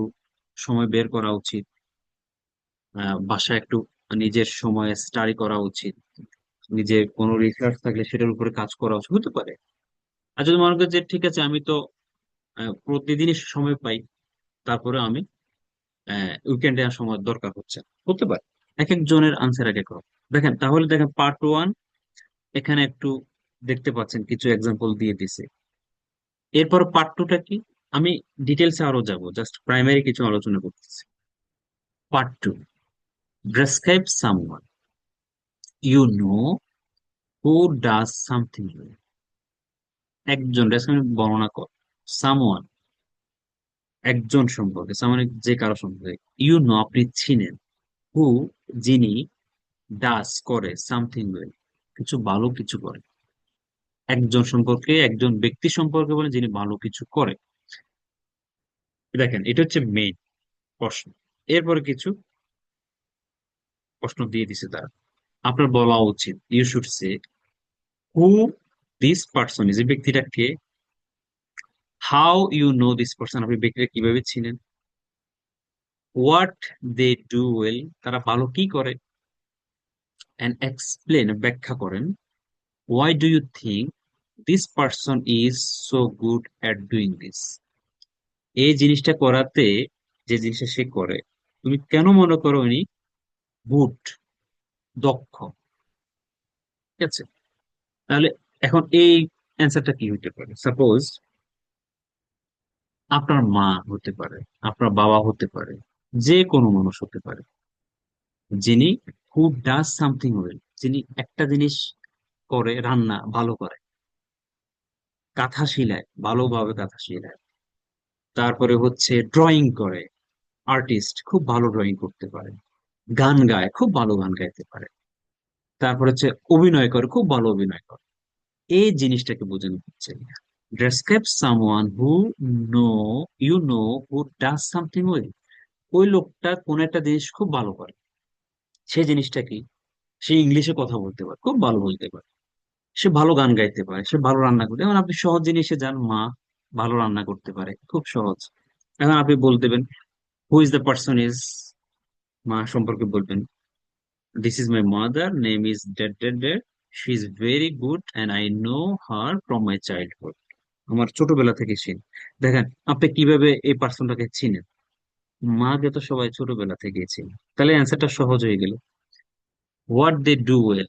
সময় বের করা উচিত, বাসায় একটু নিজের সময় স্টাডি করা উচিত, নিজের কোনো রিসার্চ থাকলে সেটার উপরে কাজ করা উচিত, হতে পারে। আর যদি মনে করেন যে ঠিক আছে আমি তো প্রতিদিনই সময় পাই, তারপরে আমি উইকেন্ডে আর সময় দরকার হচ্ছে না, হতে পারে। এক একজনের আনসার এক এক রকম। দেখেন তাহলে, দেখেন পার্ট 1 এখানে একটু দেখতে পাচ্ছেন কিছু এক্সাম্পল দিয়ে দিছে। এরপর পার্ট 2টা কি, আমি ডিটেলসে আরো যাব, জাস্ট প্রাইমারি কিছু আলোচনা করতেছি। Part 2, describe someone you know who does something. একজন, ডেসক্রাইব বর্ণনা কর, সামওয়ান একজন সম্পর্কে, সামনে যে কারো সম্পর্কে, ইউ নো আপনি চিনেন, হু যিনি, ডাজ করে, সামথিং কিছু ভালো কিছু করে। একজন সম্পর্কে, একজন ব্যক্তি সম্পর্কে বলে যিনি ভালো কিছু করে। দেখেন এটা হচ্ছে মেইন প্রশ্ন। এরপরে কিছু প্রশ্ন দিয়ে দিছে তারা, আপনার বলা উচিত, you should say who this person is, এই ব্যক্তিটা কে, how you know this person আপনি ব্যক্তিটা কিভাবে চিনেন, হোয়াট দে ডু ওয়েল তারা ভালো কি করে, অ্যান্ড এক্সপ্লেন ব্যাখ্যা করেন, why do you think this person is so good at doing this, এই জিনিসটা করাতে, যে জিনিসটা সে করে তুমি কেন মনে করো উনি গুড, দক্ষ। ঠিক আছে, তাহলে এখন এই অ্যান্সারটা কি হতে পারে, সাপোজ আপনার মা হতে পারে, আপনার বাবা হতে পারে, যে কোনো মানুষ হতে পারে, যিনি হু ডাজ সামথিং ওয়েল, যিনি একটা জিনিস করে, রান্না ভালো করে, কাঁথা শিলায় ভালোভাবে কাঁথা শিলায়, তারপরে হচ্ছে ড্রয়িং করে, আর্টিস্ট খুব ভালো ড্রয়িং করতে পারে, গান গায় খুব ভালো গান গাইতে পারে, তারপর হচ্ছে অভিনয় করে খুব ভালো অভিনয় করে। এই জিনিসটাকে বোঝানো হচ্ছে describe someone who no who does something well. ওই লোকটা কোন একটা জিনিস খুব ভালো করে, সেই জিনিসটা কি? সে ইংলিশে কথা বলতে পারে, খুব ভালো বলতে পারে, সে ভালো গান গাইতে পারে, সে ভালো রান্না করতে, এখন আপনি সহজ জিনিসে যান, মা ভালো রান্না করতে পারে, খুব সহজ। এখন আপনি বলতেবেন who is the person is, মা সম্পর্কে বলবেন this is my mother, name is dead dead dead, she is very good and I know her from my childhood. আমার ছোটবেলা থেকে চিনি। দেখেন আপনি কিভাবে এই পার্সনটাকে চিনেন? মাকে তো সবাই ছোটবেলা থেকে চিনি, তাহলে অ্যান্সারটা সহজ হয়ে গেল। হোয়াট দে ডু ওয়েল,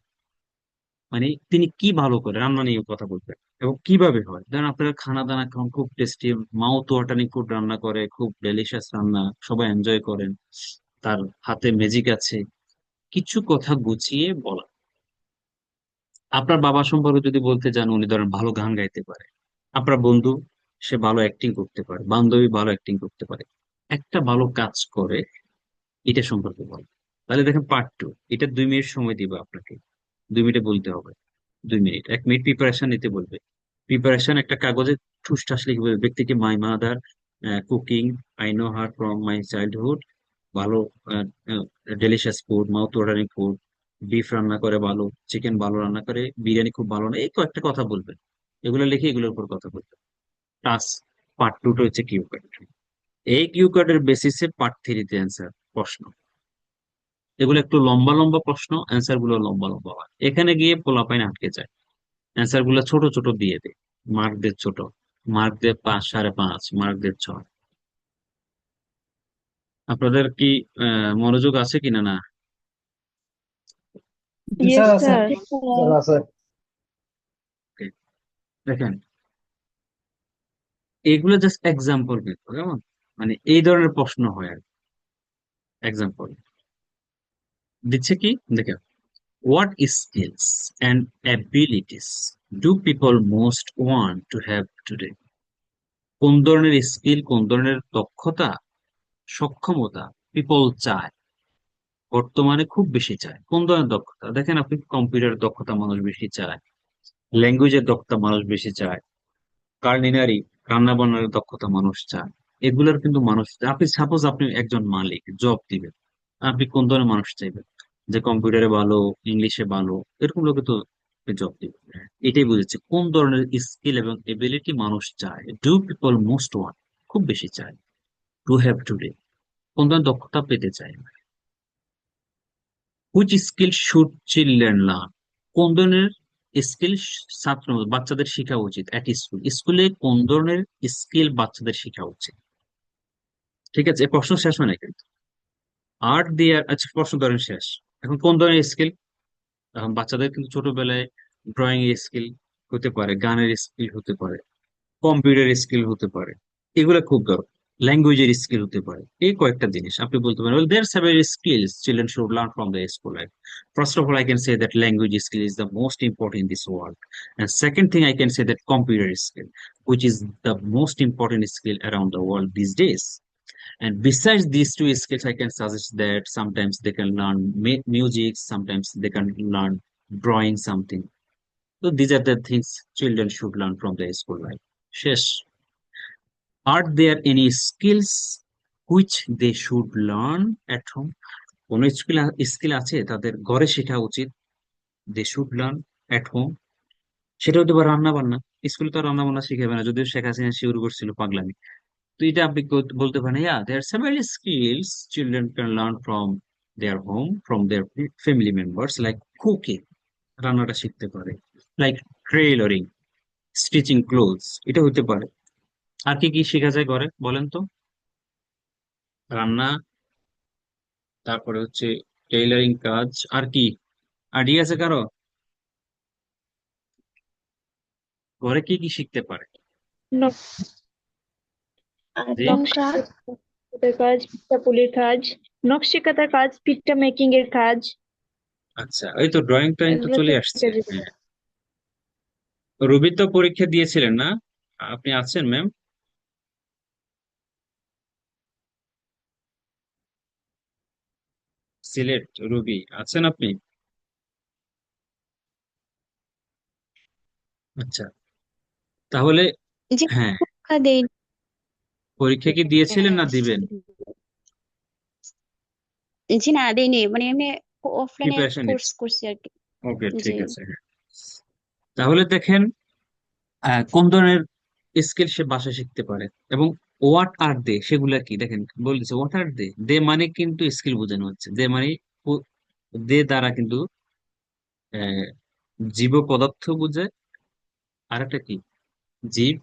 মানে তিনি কি ভালো করে, রান্না নিয়ে কথা বলবেন এবং কিভাবে হয়। ধরেন আপনারা খানা দানা খান, খুব টেস্টি, মাউথ ওয়াটারিং ফুড রান্না করে, খুব ডেলিশিয়াস রান্না, সবাই এনজয় করেন, তার হাতে ম্যাজিক আছে, কিছু কথা গুছিয়ে বলা। আপনার বাবা সম্পর্কে যদি বলতে যান, উনি ধরেন ভালো গান গাইতে পারে। আপনার বন্ধু, সে ভালো অ্যাক্টিং করতে পারে, বান্ধবী ভালো অ্যাক্টিং করতে পারে, একটা ভালো কাজ করে, এটা সম্পর্কে বল। তাহলে দেখেন পার্ট 2, এটা 2 মিনিট সময় দিবে আপনাকে, 2 মিনিটে বলতে হবে। 2 মিনিট, 1 মিনিট প্রিপারেশন নিতে বলবে। প্রিপারেশন একটা কাগজে ঠুসঠাস লিখবে, ব্যক্তিকে my mother cooking, I know her from my childhood, ভালো delicious food, mouth watering food, beef রান্না করে ভালো, চিকেন ভালো রান্না করে, বিরিয়ানি খুব ভালো না, এই কয়েকটা কথা বলবেন। এগুলো লিখে এগুলোর উপর কথা বলবেন। প্লাস পার্ট 2টা হচ্ছে কিউ কার্ড। এই কিউ কার্ডের বেসিসে পার্ট 3-তে অ্যান্সার প্রশ্ন। এগুলো একটু লম্বা লম্বা প্রশ্ন, অ্যান্সার গুলো লম্বা লম্বা হয়, এখানে গিয়ে পোলাপাইন আটকে যায়। অ্যান্সার গুলো ছোট ছোট দিয়ে দেয়, মার্ক দেয় ছোট, মার্ক দেয় 5, 5.5, মার্ক দেয় 6। আপনাদের কি মনোযোগ আছে কিনা না? জি ইয়েস স্যার আছে। স্যার। স্যার আছে। Okay, দেখেন এগুলো জাস্ট এক্সাম্পল, কিন্তু কেমন, মানে এই ধরনের প্রশ্ন হয় আর এক্সাম্পল দিচ্ছে কি, দেখেন what skills and abilities do people most want to have today. কোন ধরনের স্কিল, কোন ধরনের দক্ষতা, সক্ষমতা পিপল চায়, বর্তমানে খুব বেশি চায়? কোন ধরনের দক্ষতা? দেখেন আপনি কম্পিউটার দক্ষতা মানুষ বেশি চায়, ল্যাঙ্গুয়েজের দক্ষতা মানুষ বেশি চায়, কার্লিনারি রান্না বান্নার দক্ষতা মানুষ চায়। এগুলোর কিন্তু মানুষ, আপনি সাপোজ আপনি একজন মালিক, জব দিবেন, আপনি কোন ধরনের মানুষ চাইবেন? যে কম্পিউটারে ভালো, ইংলিশে ভালো, এরকম লোকে তো জব দিবেন। এটাই বুঝেছে কোন ধরনের স্কিল এবং এবিলিটি মানুষ চায়, ডু পিপল মোস্ট ওয়ান, খুব বেশি চায়, টু হ্যাভ টুডে, কোন ধরনের দক্ষতা পেতে চায়। Which skill should children learn, কোন ধরনের স্কিল ছাত্র বাচ্চাদের শেখা উচিত এট স্কুল, স্কুলে কোন ধরনের স্কিল বাচ্চাদের শেখা উচিত। ঠিক আছে, এই প্রশ্ন শেষ হয় না কিন্তু। আর্ট দেয়ার, আচ্ছা প্রশ্ন ধরেন শেষ। এখন কোন ধরনের স্কিল? এখন বাচ্চাদের কিন্তু ছোটবেলায় ড্রয়িং এর স্কিল হতে পারে, গানের স্কিল হতে পারে, কম্পিউটার স্কিল হতে পারে, এগুলো খুব দরকার। ল্যাঙ্গুয়েজের স্কিল হতে পারে, এই কয়েকটা জিনিস আপনি বলতে পারেন, well, there are several skills children should learn from the school life. First of all, I can say that language skill is the most important in this world, and second thing I can say that computer skill, which is the most important skill around the world these days. And besides these two skills, I can suggest that sometimes they can learn music, sometimes they can learn drawing something. So these are the things children should learn from the school life. শেষ। Are there any skills which they should learn at home? কোন skill আছে তাদের ঘরে শেখা উচিত, they should learn at home? সেটা হতে পারে রান্না বান্না। স্কুলে তো রান্না বান্না শিখাবে না, যদিও শেখ হাসিনা শুরু করছিল পাগলামি। তো এটা আপনি বলতে পারেন, yeah there are several skills children can learn from their home, from their family members, like cooking, রান্নাটা শিখতে পারে, লাইক টেইলরিং, স্টিচিং ক্লোথস, এটা হতে পারে। আর কি কি শেখা যায় ঘরে বলেন তো? রান্না, তারপরে হচ্ছে টেইলারিং কাজ, আর কি আইডিয়া আছে কারো? ঘরে কি কি শিখতে পারে? জি, নকশা, হাতের কাজ, পিঠাপুলির কাজ, নকশি কাঁথার কাজ, পিকটা মেকিং এর কাজ, আচ্ছা, এই তো ড্রয়িং টয়িং তো এগুলো তো চলে আসছে। কাজে হ্যাঁ, রবি তো পরীক্ষা দিয়েছিলেন না? আপনি আছেন ম্যাম? সিলেট রবি আছেন আপনি? আচ্ছা, তাহলে জি, হ্যাঁ, পরীক্ষা দেই। পরীক্ষা কি দিয়েছিলেন না দিবেন? জি না, দেইনি, মানে এমনি অফলাইনে প্রিপারেশন কোর্স নিচ্ছেন? করছি আর কি। ওকে, জি। ঠিক আছে। তাহলে দেখেন কোন ধরনের স্কিল সে বাসায় শিখতে পারে, এবং হোয়াট আর দে সেগুলা কি দেখেন বলতেছে। হোয়াট আর দে, দে মানে কিন্তু স্কিল বোঝানো হচ্ছে। দে মানে দে দ্বারা কিন্তু আহ, জীব পদার্থ বোঝায়। আর একটা কি, জীব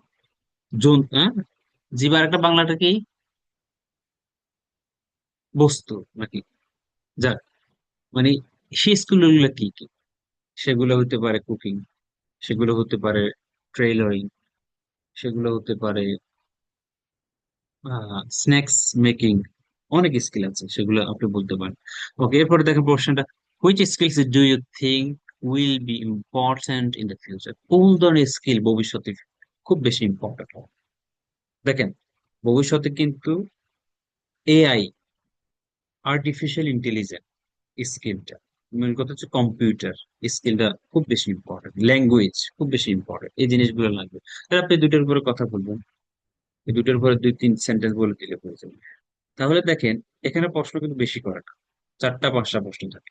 জন্তু, হ্যাঁ, জীব আর একটা বাংলাটা কি, বস্তু নাকি, যাক, মানে সেই স্কিল গুলো কি কি, সেগুলো হতে পারে কুকিং, সেগুলো হতে পারে ট্রেইলারিং, সেগুলো হতে পারে স্ন্যাক্স মেকিং, অনেক স্কিল আছে, সেগুলো আপনি বলতে পারেন। ওকে, এরপরে দেখেন প্রশ্নটা, which skills do you think will be important in the future? কোন ধরনের স্কিল ভবিষ্যতে খুব বেশি ইম্পর্ট্যান্ট হবে? দেখেন, ভবিষ্যতে কিন্তু এআই, আর্টিফিশিয়াল ইন্টেলিজেন্স স্কিলটা, মেন কথা হচ্ছে কম্পিউটার স্কিলটা খুব বেশি ইম্পর্টেন্ট, ল্যাঙ্গুয়েজ খুব বেশি ইম্পর্টেন্ট, এই জিনিসগুলো লাগবে। তাহলে আপনি দুটোর উপরে কথা বলবেন, এই দুটোর উপরে দুই তিন সেন্টেন্স বলে দিলে হয়ে যাবে। তাহলে দেখেন, এখানে প্রশ্ন কিন্তু বেশি করে না, চারটা পাঁচটা প্রশ্ন থাকে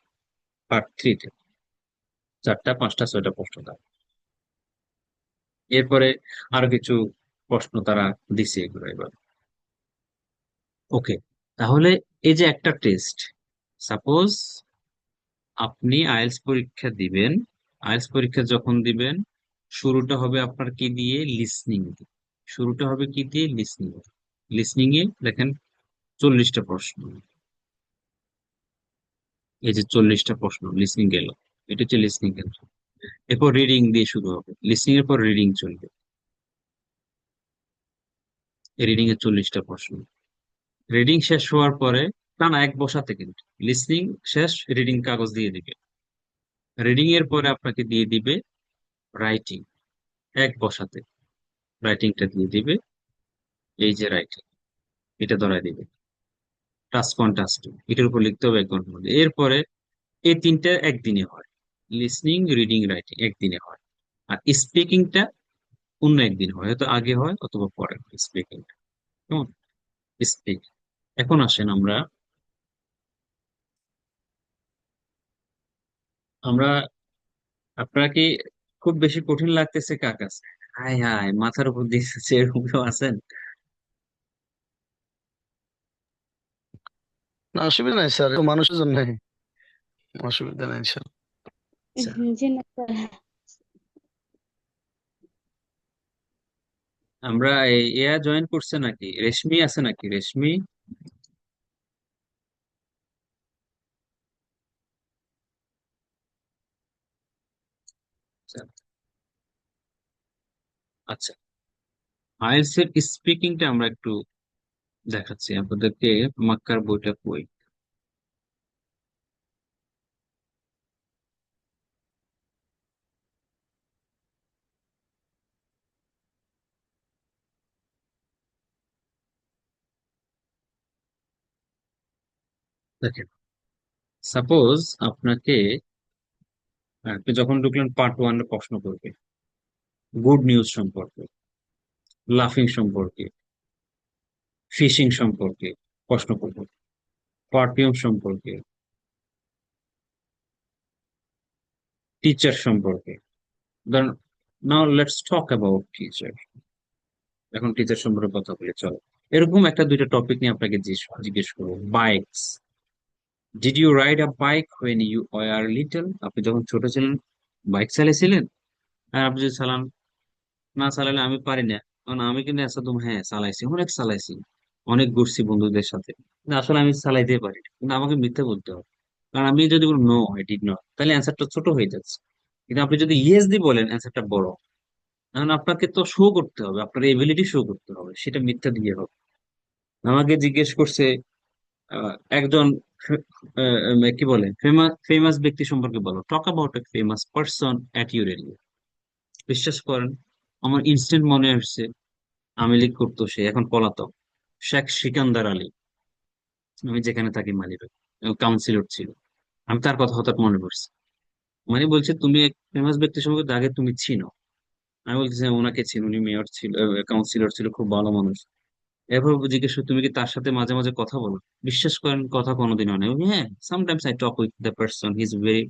পার্ট থ্রিতে, চারটা পাঁচটা ছয়টা প্রশ্ন থাকে। এরপরে আরো কিছু প্রশ্ন তারা দিছে এগুলো এবার। ওকে, তাহলে এই যে একটা টেস্ট, সাপোজ আপনি আইএলটিএস পরীক্ষা দিবেন। আইএলটিএস পরীক্ষা যখন দিবেন, শুরুটা হবে আপনার কি দিয়ে, লিসনিং দিয়ে। শুরুটা হবে কি দিয়ে, লিসনিং। লিসনিং এ দেখেন 40টা প্রশ্ন, এই যে 40টা প্রশ্ন লিসনিং গেল, এটা হচ্ছে লিসনিং এর। এরপর রিডিং দিয়ে শুরু হবে, লিসনিং এর পর রিডিং চলবে, রিডিং এর 40টা প্রশ্ন। রিডিং শেষ হওয়ার পরে, টানা এক বসাতে কিন্তু, লিসনিং শেষ, রিডিং কাগজ দিয়ে দিবে। রিডিং এর পরে আপনাকে দিয়ে দিবে রাইটিং, এক বসাতে রাইটিংটা দিয়ে দিবে। এই যে রাইটিং, এটা ধরায় দিবে, টাস্ক ওয়ান টাস্ক টু, এটার উপর লিখতে হবে 1 ঘন্টার মধ্যে। এরপরে এই তিনটা একদিনে হয়, লিসনিং রিডিং রাইটিং একদিনে হয়। আর স্পিকিংটা অন্য একদিন হয়, হয়তো আগে হয় অথবা পরে হয় স্পিকিংটা। কেমন, স্পিক। এখন আসেন আমরা আমরা আপনারা কি খুব বেশি কঠিন লাগতেছে কার কাছে? হাই হাই, মাথার উপর দিয়েছে, এরকম কেউ আছেন? না, অসুবিধা নাই স্যার, তো মানুষের জন্য অসুবিধা নাই স্যার। আচ্ছা, জি না স্যার। আমরা এয়া জয়েন করছে নাকি, রেশমি আছে নাকি, রেশমি? আচ্ছা, আচ্ছা, আইএলটিএস এর স্পিকিংটা আমরা একটু দেখাচ্ছি আপনাদেরকে। মাক্কার বইটা কই? দেখেন, সাপোজ আপনাকে, আপনি যখন ঢুকলেন পার্ট ওয়ান প্রশ্ন করবে গুড নিউজ সম্পর্কে, লাফিং সম্পর্কে, ফিশিং সম্পর্কে প্রশ্ন করবে, পারফিউম সম্পর্কে, টিচার সম্পর্কে। ধরুন, now let's talk about teacher. এখন টিচার সম্পর্কে কথা বলে চলো, এরকম একটা দুইটা টপিক নিয়ে আপনাকে জিজ্ঞেস করবো। Bikes, did you ride a bike when you are little? আপনি যখন ছোট ছিলেন বাইক চালিয়েছিলেন? আর আপনি যদি চালান, না চালালে আমি পারি না, কারণ আমি কিন্তু একদম, হ্যাঁ চালাইছি, অনেক চালাইছি, অনেক ঘুরছি বন্ধুদের সাথে, কিন্তু আসলে আমি চালাইতে পারি না। কিন্তু আমাকে মিথ্যা বলতে হবে, কারণ আমি যদি বলি নো আই ডিড নট, তাহলে অ্যান্সারটা ছোট হয়ে যাচ্ছে। কিন্তু আপনি যদি ইয়েস দিয়ে বলেন, অ্যান্সারটা বড়। কারণ আপনাকে তো শো করতে হবে, আপনার এবিলিটি শো করতে হবে, সেটা মিথ্যা দিয়ে হবে। আমাকে জিজ্ঞেস করছে একজন কি বলে ফেমাস ব্যক্তি সম্পর্কে বলো, talk about a famous person at your area. বিশ্বাস করেন, আমার ইনস্ট্যান্ট মনে আসছে আওয়ামী লীগ করতো, সে এখন পলাতক, শেখ সিকান্দার আলী। আমি যেখানে থাকি মালিবাগ, কাউন্সিলর ছিল। আমি তার কথা হঠাৎ মনে পড়ছে। মানে বলছে তুমি এক ফেমাস ব্যক্তি সম্পর্কে আগে তুমি চিনো। আমি বলতেছি হ্যাঁ, ওনাকে চিনি, উনি মেয়র ছিল, কাউন্সিলর ছিল, খুব ভালো মানুষ। এরপর জিজ্ঞেস করি, তুমি কি তার সাথে মাঝে মাঝে কথা বলো? বিশ্বাস করেন, কথা কোনোদিন হয় না। আমি বলি, হ্যাঁ, sometimes I talk with the person, he is very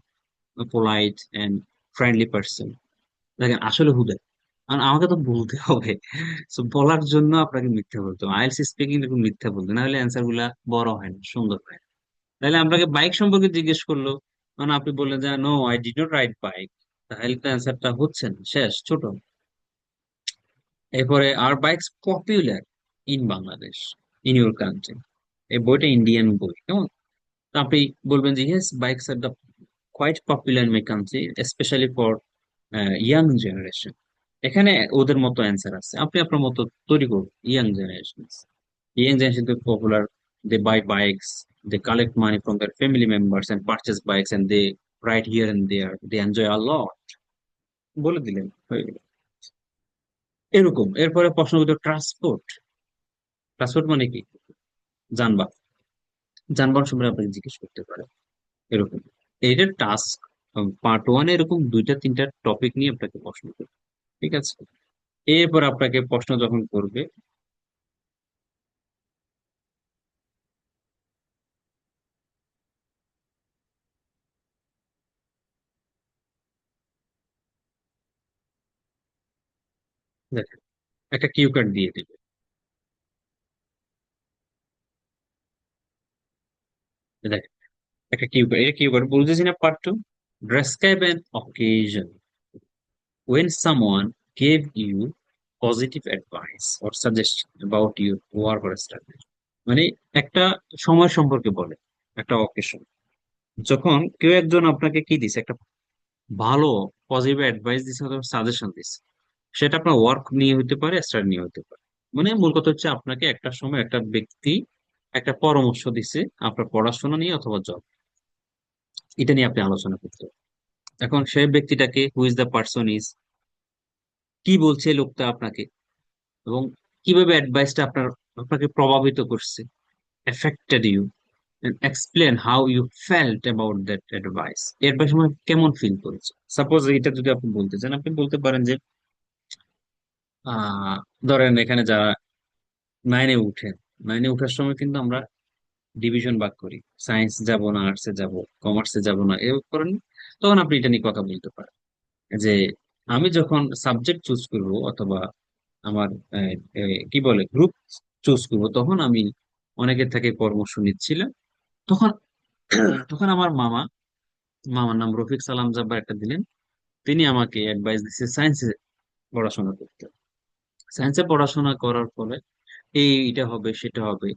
polite and friendly person. দেখেন আসলে হুদয়, কারণ আমাকে তো বলতে হবে। So, বলার জন্য আপনাকে মিথ্যা বলতে হবে, আইএলটিএস স্পিকিং এরকম মিথ্যা বলতে, না হলে অ্যান্সার গুলা বড় হয় না, সুন্দর হয় না। তাহলে আপনাকে বাইক সম্পর্কে জিজ্ঞেস করলো, মানে আপনি বললেন যে no I did not ride bike, তাহলে তো অ্যান্সারটা হচ্ছে না, শেষ, ছোট। এরপরে are bikes popular in Bangladesh, in your country. এই বইটা ইন্ডিয়ান বই, কেমন? তো আপনি বলবেন যে yes, bikes are the quite popular in my country, specially for young generation. এখানে ওদের মতো অ্যান্সার আছে, আপনি আপনার মতো তৈরি করুন। ইয়াং জেনারেশন তো popular, they buy bikes, they collect money from their family members and purchase bikes and they ride here and there, they enjoy a lot. বলে দিলেন, হয়ে গেল। এরকম এরপরে প্রশ্ন হতো ট্রান্সপোর্ট। ট্রান্সপোর্ট মানে কি? যানবাহন। যানবাহন সম্পর্কে আপনাকে জিজ্ঞেস করতে পারে, এরকম। এইটার টাস্ক পার্ট ওয়ানে এরকম দুইটা তিনটা টপিক নিয়ে আপনাকে প্রশ্ন করবে, ঠিক আছে? এরপর আপনাকে প্রশ্ন যখন করবে, দেখেন একটা কিউ কার্ড দিয়ে দিবে। দেখেন একটা কিউ কার্ড, এটা কিউ কার্ড বলতেছি না, part two. Describe an occasion when someone gave you positive advice or suggestion about your work or study। মানে একটা সময় সম্পর্কে বলে, একটা অকেশন, যখন কেউ একজন আপনাকে কি দিছে, একটা ভালো পজিটিভ অ্যাডভাইস দিছে অথবা সাজেশন দিছে। সেটা আপনার ওয়ার্ক নিয়ে হতে পারে, স্টাডি নিয়ে হতে পারে। মানে মূল কথা হচ্ছে আপনাকে একটা সময় একটা ব্যক্তি একটা পরামর্শ দিছে আপনার পড়াশোনা নিয়ে অথবা জব, এটা নিয়ে আপনি আলোচনা করতে হবে। এখন সেই ব্যক্তিটাকে, who is the person is, কি বলছে লোকটা আপনাকে, এবং কিভাবে অ্যাডভাইসটা আপনাকে প্রভাবিত করছে, affected you, explain how you felt about that advice. Advice মানে কেমন ফিল করেছে। সাপোজ এটা যদি আপনি বলতে চান, আপনি বলতে পারেন যে আহ ধরেন এখানে যারা নাইনে উঠেন, নাইনে উঠার সময় কিন্তু আমরা ডিভিশন ভাগ করি, সায়েন্স যাব না আর্টসে যাব, কমার্সে যাব না, এ করেন। তখন আপনি এটা নিয়ে কথা বলতে পারেন যে আমি যখন সাবজেক্ট চুজ করব অথবা আমার কি বলে গ্রুপ চুজ করব, তখন আমি অনেকের থেকে পরামর্শ নিচ্ছিলাম। তখন তখন আমার মামার নাম রফিক সালাম জাব্বার একটা দিলেন। তিনি আমাকে অ্যাডভাইস দিচ্ছে সায়েন্সে পড়াশোনা করতে। সায়েন্সে পড়াশোনা করার ফলে এটা হবে সেটা হবে।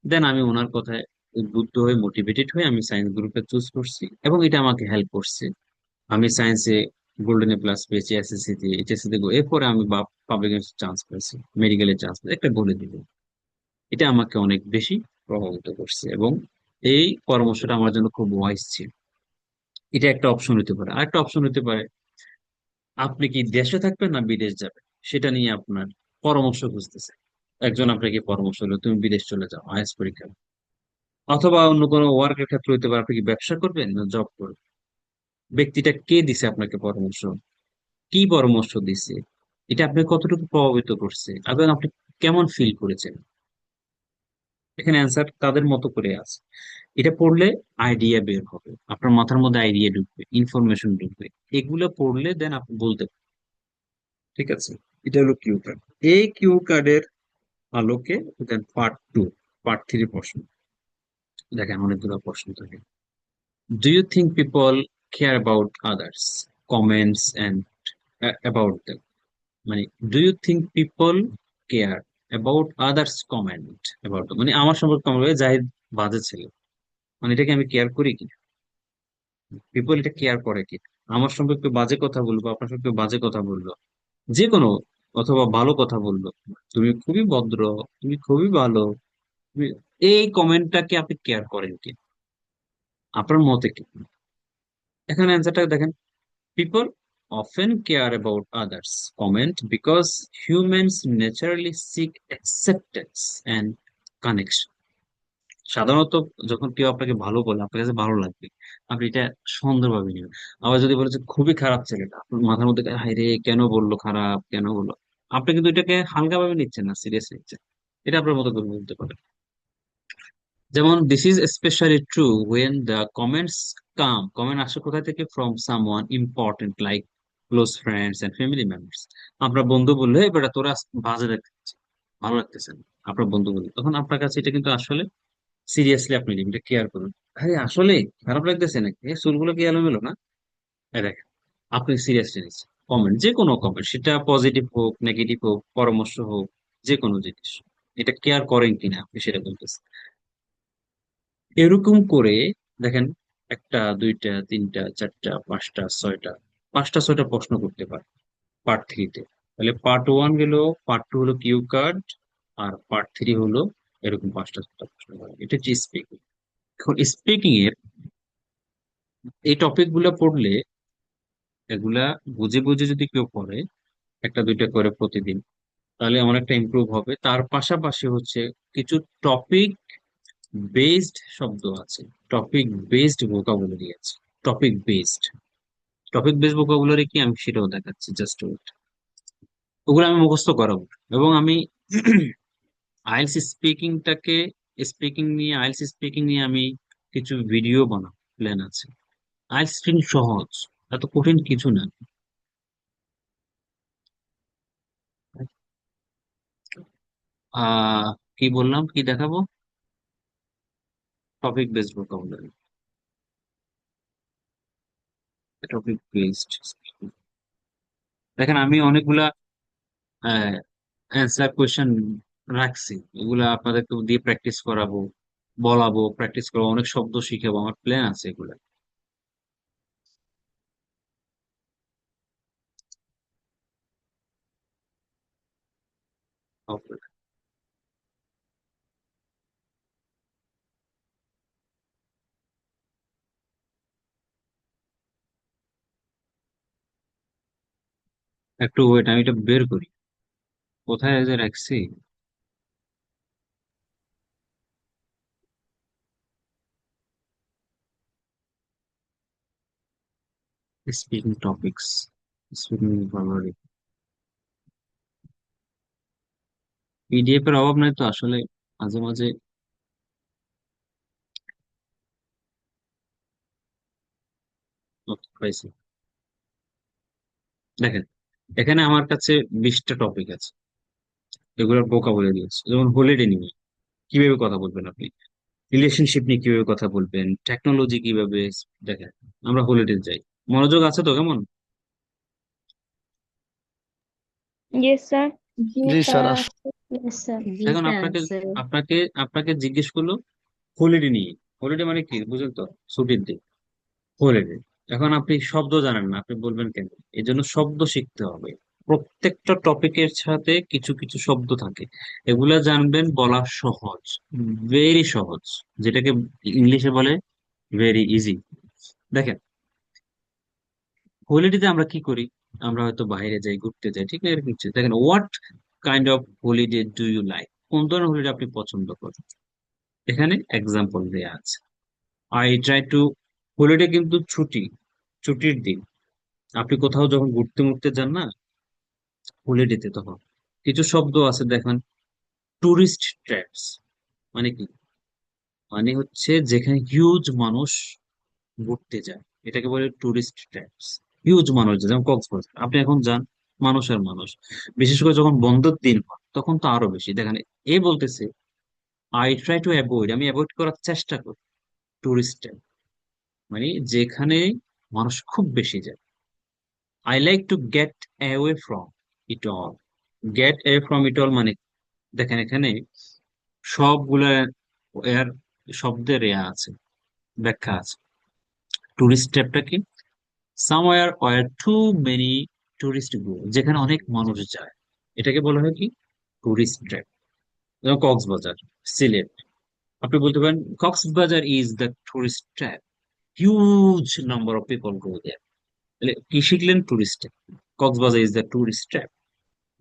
দেন আমি ওনার কথায় উদ্বুদ্ধ হয়ে মোটিভেটেড হয়ে আমি সায়েন্স গ্রুপে চুজ করছি, এবং এটা আমাকে হেল্প করছে। আমি সায়েন্সে গোল্ডেন এ প্লাস পেয়েছি, এসএসসি তে, এইচএসসি তে, এরপরে আমি পাবলিক চান্স পেয়েছি, মেডিকেলের চান্স পেয়েছি, একটা বলে দিব। এটা আমাকে অনেক বেশি প্রভাবিত করছে, এবং এই পরামর্শটা আমার জন্য খুব ওয়াইজ ছিল। এটা একটা অপশন হতে পারে। আরেকটা অপশন হতে পারে, আপনি কি দেশে থাকবেন না বিদেশ যাবেন, সেটা নিয়ে আপনার পরামর্শ খুঁজতেছে। একজন আপনাকে পরামর্শ হলো তুমি বিদেশ চলে যাও আইএলটিএস পরীক্ষা, অথবা অন্য কোনো ওয়ার্কের ক্ষেত্রে হতে পারে, আপনি কি ব্যবসা করবেন না জব করবেন। ব্যক্তিটা কে দিছে আপনাকে পরামর্শ, কি পরামর্শ দিছে, এটা আপনাকে কতটুকু প্রভাবিত করছে, এবং আপনি কেমন ফিল করেছেন। এখানে অ্যান্সার তাদের মতো করে আছে। এটা পড়লে আইডিয়া বের হবে, আপনার মাথার মধ্যে আইডিয়া ঢুকবে, ইনফরমেশন ঢুকবে। এগুলো পড়লে দেন আপনি বলতে পারবেন, ঠিক আছে? এটা হলো কিউ কার্ড। এই কিউ কার্ডের আলোকে then part two, part three প্রশ্ন। দেখেন অনেকগুলো প্রশ্ন থাকে। Do you think people care about others comments and about them? মানে do you think people care about others comment about, মানে আমার সম্পর্কে কমেন্ট করে জাহিদ বাজে ছেলে, মানে এটাকে আমি কেয়ার করি কি? পিপল এটা কেয়ার করে কি? আমার সম্পর্কে বাজে কথা বলবো, আপনার সম্পর্কে বাজে কথা বললো, যে কোনো, অথবা ভালো কথা বললো, তুমি খুবই ভদ্র, তুমি খুবই ভালো, তুমি এই কমেন্টটাকে আপনি কেয়ার করেন কি? আপনার মতে কি? এখানে অ্যান্সারটা দেখেন, people often care about others comment because humans naturally seek acceptance and connection. সাধারণত যখন কেউ আপনাকে ভালো বলে, আপনার কাছে ভালো লাগবে, আপনি এটা সুন্দরভাবে নেবেন। আবার যদি বলে যে খুবই খারাপ ছেলেটা, আপনার মাথার মধ্যে হাই রে কেন বললো খারাপ, কেন বললো, আপনি কিন্তু এটাকে হালকা ভাবে নিচ্ছেন না, সিরিয়াস নিচ্ছেন। এটা আপনার মতো করে বলতে পারেন। যেমন this is specially true when the comment আসে কোথায় থেকে, from someone important like close friends and family members. আপনার বন্ধু বললো এবার তোরা বাজে লাগতেছে, ভালো লাগতেছে না, আপনার বন্ধু বললো, তখন আপনার কাছে এটা কিন্তু আসলে সিরিয়াসলি আপনি নিন, এটা কেয়ার করুন। আরে আসলে খারাপ লাগতেছে নাকি, এই চুলগুলো কি এলোমেলো না, এই দেখেন, আপনি সিরিয়াসলি নিচ্ছেন কমেন্ট, যে কোনো কমেন্ট, সেটা পজিটিভ হোক নেগেটিভ হোক পরামর্শ হোক, যে কোনো জিনিস, এটা কেয়ার করেন কিনা আপনি সেটা বলতেছেন। এরকম করে দেখেন, একটা দুইটা তিনটা চারটা পাঁচটা ছয়টা, পাঁচটা ছয়টা প্রশ্ন করতে পারে পার্ট থ্রিতে। তাহলে পার্ট ওয়ান গেল, পার্ট টু হলো কিউ কার্ড, আর পার্ট থ্রি হলো এরকম পাঁচটা ছয়টা প্রশ্ন করে। এটা হচ্ছে স্পিকিং। এখন স্পিকিং এর এই টপিক গুলা পড়লে, এগুলা বুঝে বুঝে যদি কেউ পড়ে একটা দুইটা করে প্রতিদিন, তাহলে অনেকটা ইমপ্রুভ হবে। তার পাশাপাশি হচ্ছে কিছু টপিক বেসড শব্দ আছে, টপিক বেসড ভোকাবুলারি আছে, টপিক বেসড ভোকাবুলারি কি আমি সেটাও দেখাচ্ছি, জাস্ট ওয়েট। ওগুলো আমি মুখস্থ করাবো। এবং আমি আইএলটিএস স্পিকিং নিয়ে আমি কিছু ভিডিও বানাবো, প্ল্যান আছে। আইএলটিএস স্পিকিং সহজ, এত কঠিন কিছু না। আহ কি বললাম, কি দেখাবো? Topic based vocabulary, topic based. দেখেন আমি অনেকগুলা অ্যান্সার কোয়েশ্চেন রাখছি, এগুলা আপনাদেরকে দিয়ে প্র্যাকটিস করাবো, বলাবো, প্র্যাকটিস করবো, অনেক শব্দ শিখাবো, আমার প্ল্যান আছে এগুলা। Okay. একটু ওয়েট, আমি এটা বের করি, কোথায় যে রাখছি। Speaking topics, speaking vocabulary, PDF এর অভাব নাই তো আসলে, মাঝে মাঝে। Okay, পাইছি। দেখেন এখানে আমার কাছে 20টা টপিক আছে, এগুলোর ভোকাবুলারি আছে। যেমন হলিডে নিয়ে কিভাবে কথা বলবেন আপনি, রিলেশনশিপ নিয়ে কিভাবে কথা বলবেন, টেকনোলজি কিভাবে। দেখেন আমরা হলিডে যাই, মনোযোগ আছে তো কেমন? Yes sir. জি জি স্যার স্যার। Yes, sir. জি এখন স্যার আপনাকে স্যার। আপনাকে আপনাকে জিজ্ঞেস করলো হলিডে নিয়ে, হলিডে মানে কি বুঝেন তো, ছুটির দিন, হলিডে। এখন আপনি শব্দ জানেন না, আপনি বলবেন কেন? এই জন্য শব্দ শিখতে হবে। প্রত্যেকটা টপিকের সাথে কিছু কিছু শব্দ থাকে, এগুলা জানবেন, বলা সহজ, ভেরি সহজ, যেটাকে ইংলিশে বলে ভেরি ইজি। দেখেন হোলিডেতে আমরা কি করি, আমরা হয়তো বাইরে যাই, ঘুরতে যাই, ঠিক আছে, এরকম কিছু। দেখেন what kind of holiday do you like, কোন ধরনের হলিডে আপনি পছন্দ করেন, এখানে এক্সাম্পল দেয়া আছে। আই ট্রাই টু, হলিডে কিন্তু ছুটি, ছুটির দিন। আপনি কোথাও যখন ঘুরতে মুড়তে যান না হলিডেতে, তখন কিছু শব্দ আছে দেখেন, টুরিস্ট ট্র্যাপস মানে কি, মানে হচ্ছে যেখানে হিউজ মানুষ ঘুরতে যায়, এটাকে বলে টুরিস্ট ট্র্যাপস। হিউজ মানুষ যায়, যেমন কক্সবাজার আপনি এখন যান, মানুষ আর মানুষ। বিশেষ করে যখন বন্ধের দিন হয় তখন তো আরো বেশি। দেখেন এ বলতেছে আই ট্রাই টু অ্যাভয়েড, আমি অ্যাভয়েড করার চেষ্টা করি টুরিস্ট, মানে যেখানে মানুষ খুব বেশি যায়। I like to get away from it all, gate away from it all মানে, দেখেন এখানে সবগুলা এর শব্দের আছে, ব্যাখ্যা আছে। টুরিস্ট ট্র্যাপটা কি, somewhere where too many tourist go, যেখানে অনেক মানুষ যায়, এটাকে বলা হয় কি, টুরিস্ট ট্র্যাপ। যেমন কক্সবাজার, সিলেট, আপনি বলতে পারেন Cox's Bazar is the tourist trap, huge number of people go there. তাহলে কি শিখলেন? Tourist. Cox's Bazar is the tourist trap,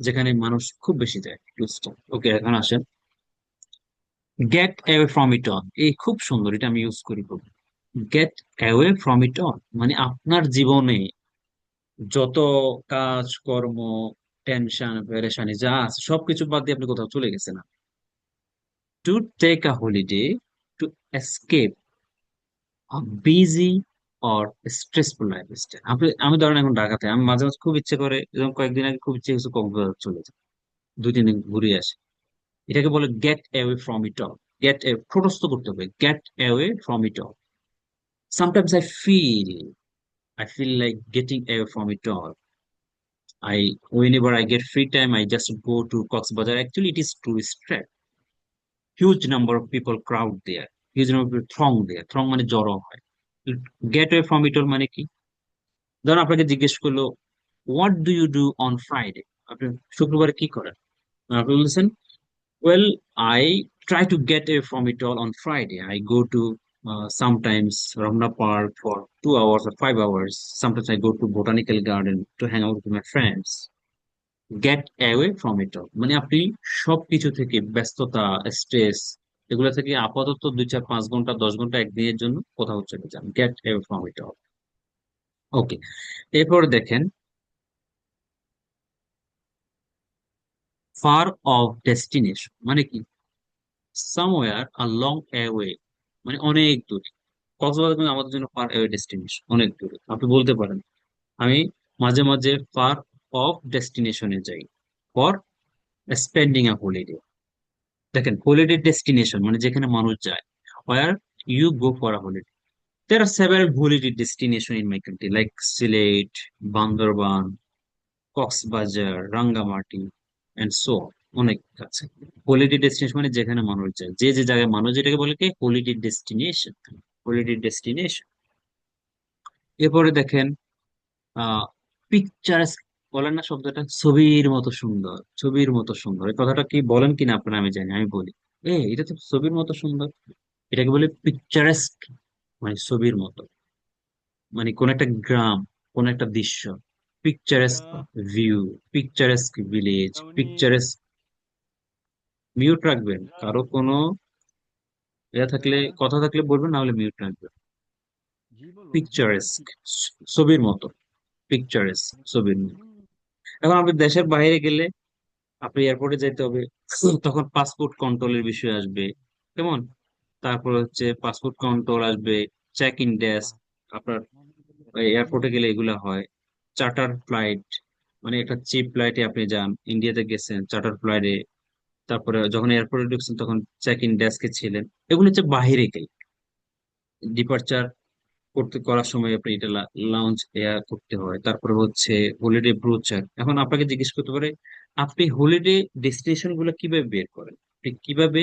যেখানে মানুষ খুব বেশি যায়, টুরিস্ট। ওকে, এখন আসেন get away from it all. এই খুব সুন্দর, এটা আমি ইউজ করি খুব। Get away from it all মানে আপনার জীবনে যত কাজ কর্ম, টেনশন, পেরেশানি যা আছে সবকিছু বাদ দিয়ে আপনি কোথাও চলে গেছেন। To take a holiday, to escape a busy or stressful lifestyle. আমি ধরেন এখন ঢাকাতে, আমি মাঝে মাঝে খুব ইচ্ছে করে, যেমন কয়েকদিন আগে খুব ইচ্ছে হয়েছে কক্সবাজার চলে যাই, 2-3 দিন ঘুরে আসি। এটাকে বলে get away from it all. Get ঠোঁটস্থ করতে হবে, get away from it all. Sometimes I feel like getting away from it all. Whenever I get free time, I just go to Cox's Bazar. Actually, it is tourist trap. Huge number of people crowd there. Huge number of people throng there. Throng মানে জড়ো হয়। Get away from it all মানে কি? ধরুন আপনাকে জিজ্ঞেস করলো, what do you do on Friday? আপনি শুক্রবারে কি করেন? আপনি বলছেন, well, I try to get away from it all on Friday. I go to sometimes Ramna Park for 2 hours or 5 hours. Sometimes I go to Botanical Garden to hang out with my friends. Get away from it all মানে আপনি সবকিছু থেকে, ব্যস্ততা, stress, এগুলো থেকে আপাতত 2-4-5 ঘন্টা, 10 ঘন্টা, একদিনের জন্য কোথাও চলে যান। Get away from it all. Okay, এরপর দেখেন ফার অফ ডেস্টিনেশন মানে কি? সামওয়্যার আ লং অ্যাওয়ে মানে অনেক দূরে। কক্সবাজার কিন্তু আমাদের জন্য ফার অ্যাওয়ে ডেস্টিনেশন, অনেক দূরে। আপনি বলতে পারেন আমি মাঝে মাঝে ফার অফ ডেস্টিনেশনে যাই ফর স্পেন্ডিং আ হলিডে। দেখেন, হলিডে ডেস্টিনেশন মানে যেখানে মানুষ যায়, where you go for a holiday. There are several holiday destinations in my country like Sylhet, Bandarbhan, Cox's Bazar, Rangamati and so on. অনেক আছে। হলিডে ডেস্টিনেশন মানে যেখানে মানুষ যায়, যে যে জায়গায় মানুষ, যেটাকে বলে কি হলিডে ডেস্টিনেশন। Holiday destination. এরপরে দেখেন পিকচারেস্ক, বলেন না শব্দটা, ছবির মতো সুন্দর। ছবির মতো সুন্দর, এই কথাটা কি বলেন কিনা আপনারা আমি জানি, আমি বলি এটা তো ছবির মতো সুন্দর। এটাকে বলে পিকচারেস্ক, মানে ছবির মতো। মানে কোন একটা গ্রাম, কোন একটা দৃশ্য, পিকচারেস্ক ভিউ, পিকচারেস্ক ভিলেজ, পিকচারেস্ক। মিউট রাখবেন, কারো কোনো থাকলে, কথা থাকলে বলবেন, না হলে মিউট রাখবেন। পিকচারেস্ক ছবির মতো, পিকচারেস্ক ছবির মতো। এখন আপনি দেশের বাইরে গেলে, আপনি এয়ারপোর্টে যেতে হবে, তখন পাসপোর্ট কন্ট্রোলের বিষয় আসবে, কেমন? তারপর হচ্ছে পাসপোর্ট কন্ট্রোল আসবে, চেক ইন ডেস্ক, আপনার এয়ারপোর্টে গেলে এগুলা হয়। চার্টার ফ্লাইট মানে একটা চিপ ফ্লাইটে আপনি যান, ইন্ডিয়াতে গেছেন চার্টার ফ্লাইটে, তারপরে যখন এয়ারপোর্টে ঢুকছেন তখন চেক ইন ডেস্কে ছিলেন। এগুলো হচ্ছে বাহিরে গেলে, ডিপার্চার করার সময় আপনি এটা লাউঞ্জ এয়ার করতে হয়। তারপরে হচ্ছে হলিডে ব্রোচার। এখন আপনাকে জিজ্ঞেস করতে পারে, আপনি হলিডে ডেস্টিনেশন গুলো কিভাবে বের করেন, আপনি কিভাবে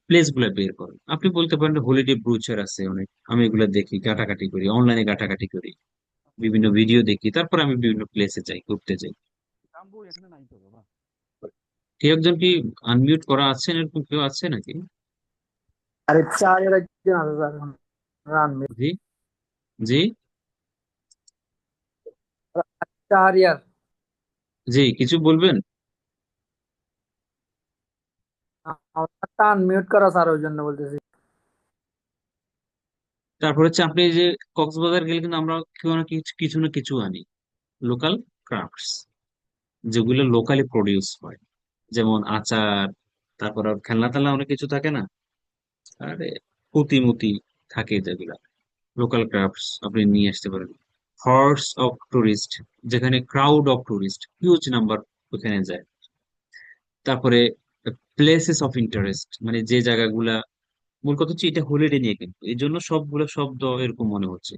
প্লেস গুলা বের করেন? আপনি বলতে পারেন হলিডে ব্রোচার আছে অনেক, আমি এগুলো দেখি, ঘাটাঘাটি করি, অনলাইনে ঘাটাঘাটি করি, বিভিন্ন ভিডিও দেখি, তারপর আমি বিভিন্ন প্লেসে যাই, ঘুরতে যাই। কেউ একজন কি আনমিউট করা আছেন? এরকম কেউ আছে নাকি? আরে চারের একজন আছে স্যার, রানমিট। জি, জি, চার জি, কিছু বলবেন? আমারটা আনমিউট করা স্যার, ওই জন্য বলতেছি। তারপর হচ্ছে আপনি যে কক্সবাজার গেলে কিন্তু আমরা কেউ না কিছু, কিছু না কিছু আনি, লোকাল ক্রাফটস, যেগুলো লোকালি প্রডিউস হয়, যেমন আচার, তারপর আর খেলনা টেলনা অনেক কিছু থাকে না, আরে পুঁতিমুতি থাকে, যেগুলা লোকাল ক্রাফটস আপনি নিয়ে আসতে পারেন। হর্স অফ টুরিস্ট, যেখানে crowd of tourist huge number ওখানে যায়। তারপরে প্লেসেস অফ ইন্টারেস্ট মানে যে জায়গাগুলা, মূল কথা হচ্ছে এটা হলিডে নিয়ে, কিন্তু এই জন্য সবগুলো শব্দ এরকম মনে হচ্ছে।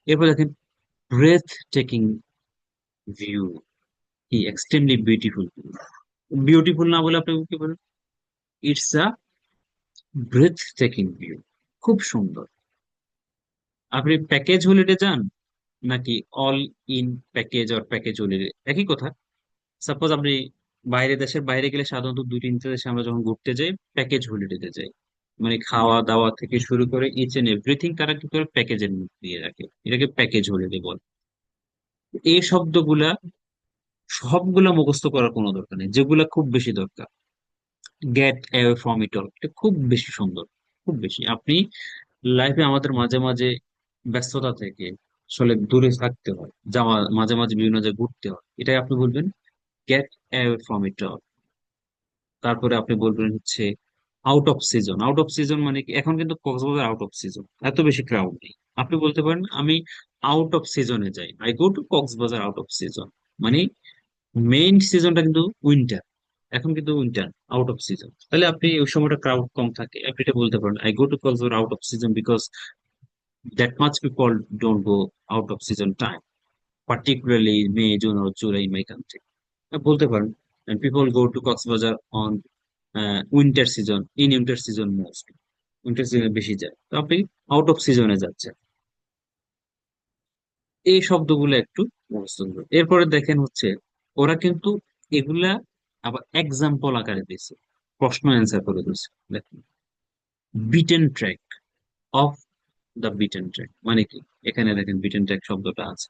এরপর দেখেন ব্রেথ টেকিং ভিউ, কি এক্সট্রিমলি বিউটিফুল। বিউটিফুল না বলে আপনি কি বলেন? It's a breathtaking view, খুব সুন্দর। আপনি প্যাকেজ হলিডে যান নাকি অল ইন প্যাকেজ আর প্যাকেজ হলিডে, একই কথা। সাপোজ আপনি বাইরে, দেশের বাইরে গেলে সাধারণত 2-3টা দেশে আমরা যখন ঘুরতে যাই প্যাকেজ হলিডেতে যাই। মানে খাওয়া দাওয়া থেকে শুরু করে ইচ এন্ড এভরিথিং তারা কি করে প্যাকেজের মধ্যে দিয়ে রাখে, এটাকে প্যাকেজ হলিডে বলে। এই শব্দগুলা সবগুলা মুখস্থ করার কোনো দরকার নেই, যেগুলা খুব বেশি দরকার। Gate away from it all, এটা খুব বেশি সুন্দর, খুব বেশি। আপনি লাইফে আমাদের মাঝে মাঝে ব্যস্ততা থেকে আসলে দূরে থাকতে হয়, যাওয়া মাঝে মাঝে বিভিন্ন জায়গায় ঘুরতে হয়, এটাই আপনি বলবেন gate away from it all. তারপরে আপনি বলবেন হচ্ছে out off season. Out off season মানে কি, এখন কিন্তু কক্সবাজার আউট অফ সিজন, এত বেশি ক্রাউড নেই। আপনি বলতে পারেন আমি আউট অফ সিজনে যাই, I go to Cox's Bazar out off season. মানে মেইন সিজনটা কিন্তু উইন্টার, এখন কিন্তু উইন্টার, আউট অফ সিজন। তাহলে আপনি ওই সময়টা ক্রাউড কম থাকে, আপনি এটা বলতে পারেন I go to Cox's Bazar out off season because that much people don't go out off season time, particularly May, June or July in my country. বলতে পারেন and people go to Cox's Bazar on winter season, in winter season most, winter সিজনে বেশি যায়, তো আপনি out of সিজনে যাচ্ছেন। এই শব্দগুলো একটু মুখস্থ করবেন। এরপরে দেখেন হচ্ছে ওরা কিন্তু এগুলা আবার এক্সাম্পল আকারে দিয়েছে, প্রশ্ন অ্যান্সার করে দিয়েছে। দেখেন beaten track, of the beaten track মানে কি, এখানে দেখেন বিটেন ট্র্যাক শব্দটা আছে,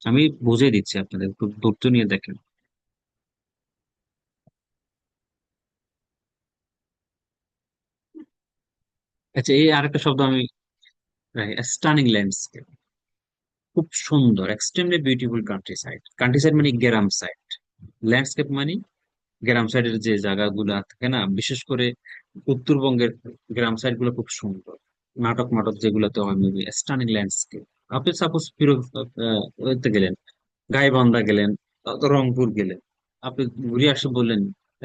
আমি বুঝিয়ে দিচ্ছি আপনাদের, একটু ধৈর্য নিয়ে দেখেন। আচ্ছা, এই আরেকটা শব্দ আমি, স্টানিং ল্যান্ডস্কেপ, খুব সুন্দর, extremely beautiful country side. Country side মানে গ্রাম সাইড, ল্যান্ডস্কেপ মানে গ্রাম সাইডের যে জায়গাগুলো থাকে না, বিশেষ করে উত্তরবঙ্গের গ্রাম সাইড গুলো খুব সুন্দর। নাটক নাটক যেগুলোতে হয় মুভি, স্টানিং ল্যান্ডস্কেপ। আপনি সাপোজ ওইতে গেলেন, গাইবান্ধা গেলেন, রংপুর গেলেন, আপনি ঘুরে আসে বললেন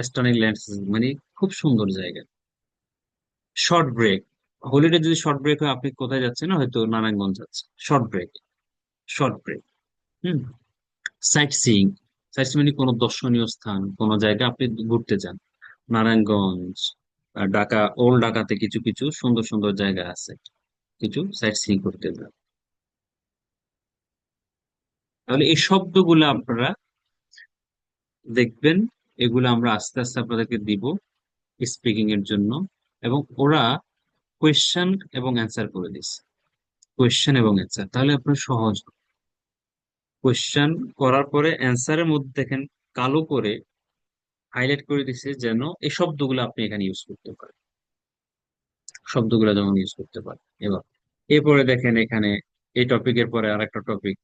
স্টানিং ল্যান্ডস্কেপ, মানে খুব সুন্দর জায়গা। শর্ট ব্রেক, হলিডে যদি শর্ট ব্রেক হয়, আপনি কোথায় যাচ্ছেন না, হয়তো নারায়ণগঞ্জ যাচ্ছে, শর্ট ব্রেক, শর্ট ব্রেক। হুম। সাইট সিইং, সাইট সিইং মানে কোনো দর্শনীয় স্থান, কোনো জায়গা আপনি ঘুরতে যান। নারায়ণগঞ্জ, ঢাকা, ওল্ড ঢাকাতে কিছু কিছু সুন্দর সুন্দর জায়গা আছে, কিছু সাইট সিইং করতে যান। তাহলে এই শব্দগুলো আপনারা দেখবেন, এগুলো আমরা আস্তে আস্তে আপনাদেরকে দিব স্পিকিং এর জন্য। এবং ওরা কোয়েশ্চেন এবং অ্যান্সার করে দিচ্ছে, কোয়েশ্চেন এবং অ্যান্সার, তাহলে আপনার সহজ। কোয়েশ্চেন করার পরে অ্যান্সারের মধ্যে দেখেন কালো করে হাইলাইট করে দিচ্ছে, যেন এই শব্দগুলো আপনি এখানে ইউজ করতে পারেন, শব্দগুলো যেমন ইউজ করতে পারেন। এবার এরপরে দেখেন এখানে এই টপিকের পরে আরেকটা টপিক,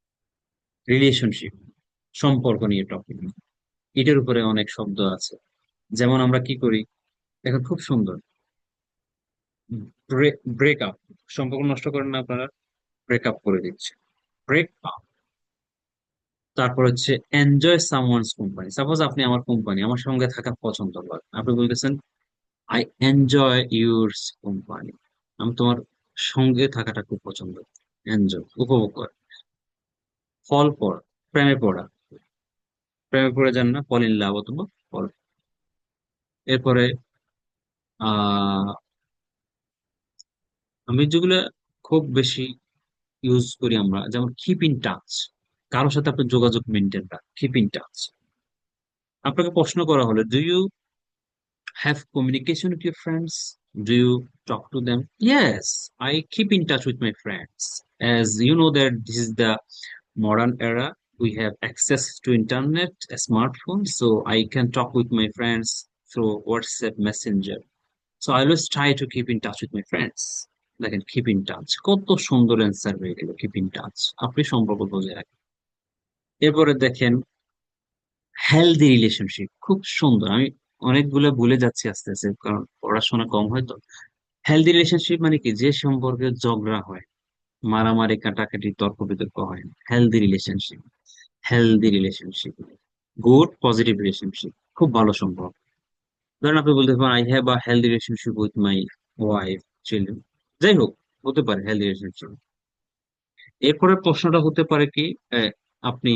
রিলেশনশিপ, সম্পর্ক নিয়ে টপিক। এটার উপরে অনেক শব্দ আছে, যেমন আমরা কি করি, দেখেন খুব সুন্দর, ব্রেক আপ, সম্পর্ক নষ্ট করেন না আপনারা, ব্রেক আপ করে দিচ্ছে, ব্রেক আপ। তারপর হচ্ছে এনজয় সামওয়ানস কোম্পানি, সাপোজ আপনি আমার কোম্পানি, আমার সঙ্গে থাকা পছন্দ করেন, আপনি বলতেছেন আই এনজয় ইউর কোম্পানি, আমি তোমার সঙ্গে থাকাটা খুব পছন্দ, এনজয় উপভোগ করে। ফল পড়া, প্রেমে পড়া, প্রেমে পড়ে যান না, ফল ইন লাভ অথবা ফল। এরপরে আহ আমি যেগুলো খুব বেশি ইউজ করি আমরা, যেমন কিপ ইন টাচ, কারোর সাথে আপনার যোগাযোগ মেনটেন রাখা, কিপ ইন টাচ। আপনাকে প্রশ্ন করা হলো, do you have communication with your friends? Do you talk to them? Yes, I keep in touch with my friends. As you know that this is the modern era, we have access to internet, a smartphone, so I can talk with my friends through WhatsApp Messenger. So I always try to keep in touch with my friends. দেখেন keep in touch, কত সুন্দর answer হয়ে গেল, keep in touch, আপনি সম্পর্ক বজায় রাখেন। এরপরে দেখেন হেলদি রিলেশনশিপ, খুব সুন্দর, আমি অনেকগুলো ভুলে যাচ্ছি আস্তে আস্তে, কারণ পড়াশোনা কম হয় তো। হেলদি রিলেশনশিপ মানে কি, যে সম্পর্কে ঝগড়া হয়, মারামারি কাটাকাটি তর্ক বিতর্ক হয় না, healthy relationship. Healthy relationship, good positive relationship, খুব ভালো সম্পর্ক। ধরেন আপনি বলতে পারেন I have a healthy relationship with my wife, children, যাই হোক, হতে পারে হেলদি রিলেশনশিপ। এরপরে প্রশ্নটা হতে পারে কি, আপনি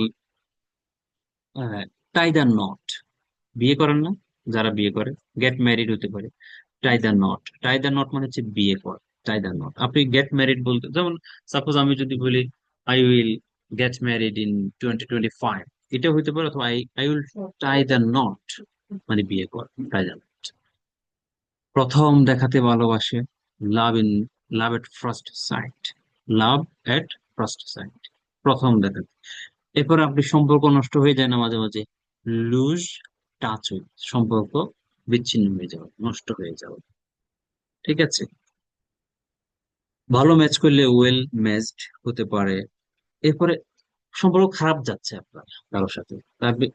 টাই দ্য নট, বিয়ে করেন না, যারা বিয়ে করে, গেট ম্যারিড হতে পারে, tie the knot, tie the knot মানে হচ্ছে বিয়ে করা, টাই দ্য নট। আপনি গেট ম্যারিড বলতে, যেমন সাপোজ আমি যদি বলি I will get married in 2025, এটা হইতে পারে, অথবা I will tie the knot মানে বিয়ে করা, টাই দ্য নট। প্রথম দেখাতে ভালোবাসে, love in love at first sight, love at first sight, প্রথম দেখাতে। এরপর আপনি সম্পর্ক নষ্ট হয়ে যায় না মাঝে মাঝে, লুজ টাচ উইথ, সম্পর্ক বিচ্ছিন্ন হয়ে যাওয়া, নষ্ট হয়ে যাওয়া। ঠিক আছে, ভালো ম্যাচ করলে ওয়েল ম্যাচড হতে পারে। এরপরে সম্পর্ক খারাপ যাচ্ছে আপনার কারোর সাথে, তারপরে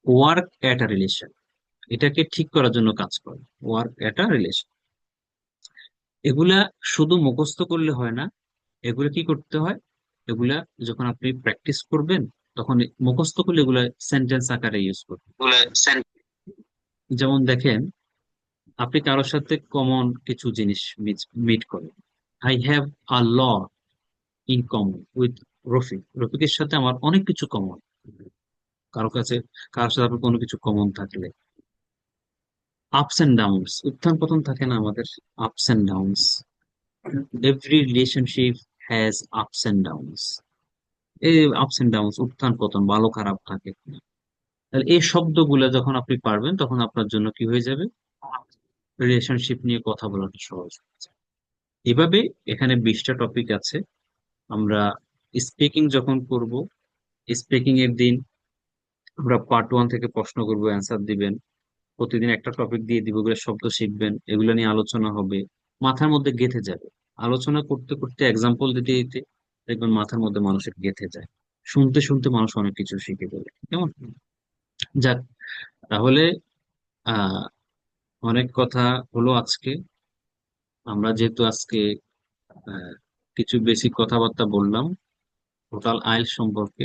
ওয়ার্ক এট আ রিলেশন, এটাকে ঠিক করার জন্য কাজ করে, ওয়ার্ক এট আ রিলেশন। এগুলা শুধু মুখস্থ করলে হয় না, এগুলো কি করতে হয়, এগুলা যখন আপনি প্র্যাকটিস করবেন তখন মুখস্থ করলে এগুলা সেন্টেন্স আকারে ইউজ করবেন। যেমন দেখেন, আপনি কারোর সাথে কমন কিছু জিনিস মিট করেন। I have a lot in common with Rafiq, রফিকের সাথে আমার অনেক কিছু কমন। কারো কাছে, কারোর সাথে আপনার কোনো কিছু কমন থাকলে, আপস এন্ড ডাউনস, উত্থান পতন থাকে না আমাদের, ups and downs, every relationship has ups and downs, এই আপস এন্ড ডাউনস, উত্থান পতন, ভালো খারাপ থাকে। তাহলে এই শব্দগুলো যখন আপনি পারবেন তখন আপনার জন্য কি হয়ে যাবে, রিলেশনশিপ নিয়ে কথা বলাটা সহজ হয়ে যাবে। এভাবে এখানে 20টা টপিক আছে। আমরা স্পিকিং যখন করব, স্পিকিং এর দিন আমরা পার্ট 1 থেকে প্রশ্ন করব, অ্যান্সার দিবেন। প্রতিদিন একটা টপিক দিয়ে দিব, ওগুলো শব্দ শিখবেন, এগুলো নিয়ে আলোচনা হবে, মাথার মধ্যে গেঁথে যাবে। আলোচনা করতে করতে এক্সাম্পল দিতে দিতে দেখবেন মাথার মধ্যে মানুষের গেঁথে যায়, শুনতে শুনতে মানুষ অনেক কিছু শিখে ফেলে। কেমন? যাক, তাহলে আহ অনেক কথা হলো আজকে। আমরা যেহেতু আজকে আহ, কিছু বেসিক কথাবার্তা বললাম টোটাল আইএলটিএস সম্পর্কে,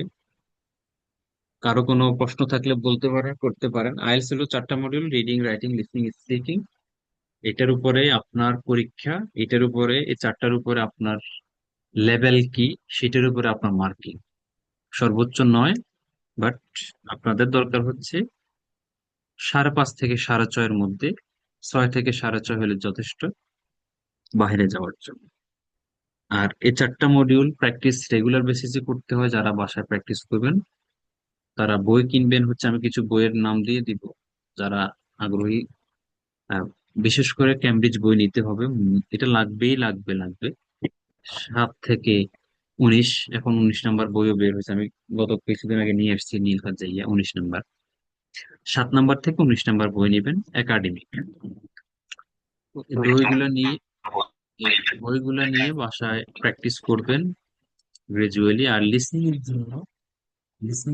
কারো কোনো প্রশ্ন থাকলে বলতে পারেন, করতে পারেন। আইএলটিএস হলো 4টা module, reading, writing, listening, speaking. এটার উপরে আপনার পরীক্ষা, এটার উপরে, এই 4টার উপরে আপনার লেভেল কি, সেটার উপরে আপনার মার্কিং সর্বোচ্চ 9। বাট আপনাদের দরকার হচ্ছে 5.5 থেকে 6.5 মধ্যে, 6 থেকে 6.5 হলে যথেষ্ট বাইরে যাওয়ার জন্য। আর এই 4টা মডিউল প্র্যাকটিস রেগুলার বেসিসে করতে হয়। যারা বাসায় প্র্যাকটিস করবেন তারা বই কিনবেন, হচ্ছে আমি কিছু বইয়ের নাম দিয়ে দিব, যারা আগ্রহী। আহ, বিশেষ করে ক্যামব্রিজ বই নিতে হবে, এটা লাগবেই, লাগবে লাগবে। 7 থেকে 19, এখন 19 নাম্বার বইও বের হয়েছে, আমি গত কিছুদিন আগে নিয়ে এসেছি, নীলখাত যাইয়া 19 নাম্বার। 7 নাম্বার থেকে 19 নাম্বার বই নেবেন একাডেমিক। বইগুলো নিয়ে, এই বইগুলো নিয়ে বাসায় প্র্যাকটিস করবেন গ্রাজুয়ালি। আর লিসনিং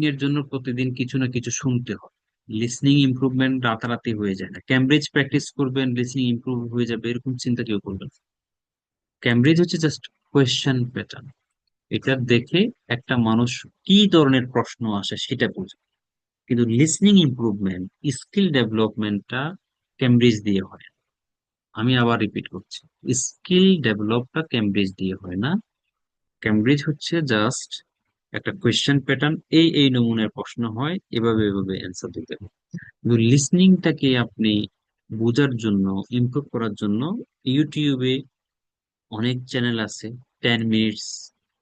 এর জন্য প্রতিদিন কিছু না কিছু শুনতে হয়। লিসনিং ইমপ্রুভমেন্ট রাতারাতি হয়ে যায় না। ক্যামব্রিজ প্র্যাকটিস করবেন, লিসনিং ইমপ্রুভ হয়ে যাবে, এরকম চিন্তা কেউ করবেন না। ক্যামব্রিজ হচ্ছে জাস্ট কোয়েশ্চেন প্যাটার্ন, এটা দেখে একটা মানুষ কি ধরনের প্রশ্ন আসে সেটা বুঝবে। কিন্তু লিসনিং ইমপ্রুভমেন্ট, স্কিল ডেভেলপমেন্টটা ক্যামব্রিজ দিয়ে হয়। আমি আবার রিপিট করছি, স্কিল ডেভেলপটা ক্যামব্রিজ দিয়ে হয় না। ক্যামব্রিজ হচ্ছে জাস্ট একটা কোয়েশ্চেন প্যাটার্ন, এই এই নমুনার প্রশ্ন হয়, এভাবে এভাবে অ্যান্সার দিতে হবে। কিন্তু লিসনিংটাকে আপনি বোঝার জন্য, ইমপ্রুভ করার জন্য ইউটিউবে অনেক চ্যানেল আছে। 10 minutes,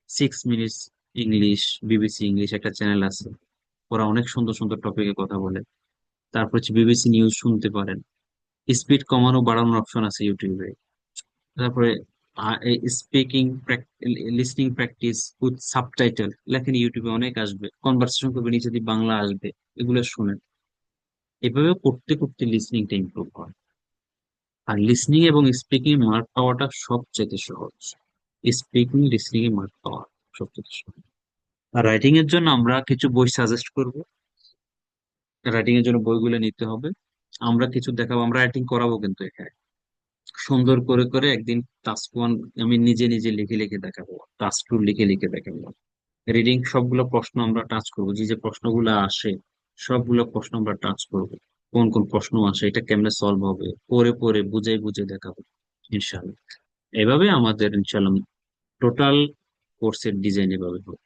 6 minutes English, BBC English একটা চ্যানেল আছে, ওরা অনেক সুন্দর সুন্দর টপিকে কথা বলে। তারপর হচ্ছে বিবিসি নিউজ শুনতে পারেন, স্পিড কমানো বাড়ানোর অপশন আছে ইউটিউবে। তারপরে speaking, listening practice with subtitle লেখেন, ইউটিউবে অনেক আসবে, কনভারসেশন করবে, নিচে দিয়ে বাংলা আসবে, এগুলো শুনেন। এভাবে করতে করতে লিসনিংটা ইমপ্রুভ হয়। আর লিসনিং এবং স্পিকিং মার্ক পাওয়াটা সবচেয়ে সহজ, স্পিকিং লিসনিং এ মার্ক পাওয়া সবচেয়ে সহজ। আর রাইটিং এর জন্য আমরা কিছু বই সাজেস্ট করব। রাইটিং এর জন্য বইগুলো নিতে হবে, আমরা কিছু দেখাবো, আমরা রাইটিং করাবো কিন্তু এখানে সুন্দর করে করে। একদিন টাস্ক 1 আমি নিজে নিজে লিখে লিখে দেখাবো, টাস্ক 2 লিখে লিখে দেখাবো। রিডিং সবগুলো প্রশ্ন আমরা টাচ করবো, যে যে প্রশ্নগুলো আসে সবগুলো প্রশ্ন আমরা টাচ করবো, কোন কোন প্রশ্ন আসে, এটা কেমনে সলভ হবে, পড়ে পড়ে বুঝে বুঝে দেখাবো ইনশাল্লাহ। এভাবে আমাদের ইনশাল্লাহ টোটাল কোর্সের ডিজাইন এভাবে হবে।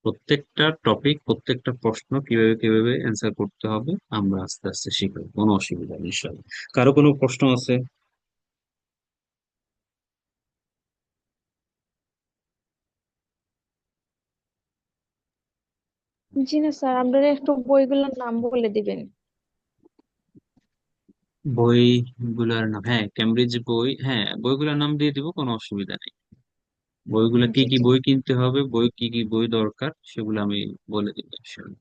প্রত্যেকটা টপিক, প্রত্যেকটা প্রশ্ন কিভাবে কিভাবে অ্যান্সার করতে হবে আমরা আস্তে আস্তে শিখবো, কোনো অসুবিধা নেই ইনশাল্লাহ। কারো কোনো প্রশ্ন আছে? জি না স্যার, আপনারা একটু বইগুলোর নাম বলে দিবেন। বইগুলার নাম, হ্যাঁ ক্যামব্রিজ বই, হ্যাঁ বইগুলোর নাম দিয়ে দিব, কোনো অসুবিধা নেই। বইগুলো কি জি কি জি বই কিনতে হবে, বই কি কি বই দরকার, সেগুলো আমি বলে দিব ইনশাল্লাহ।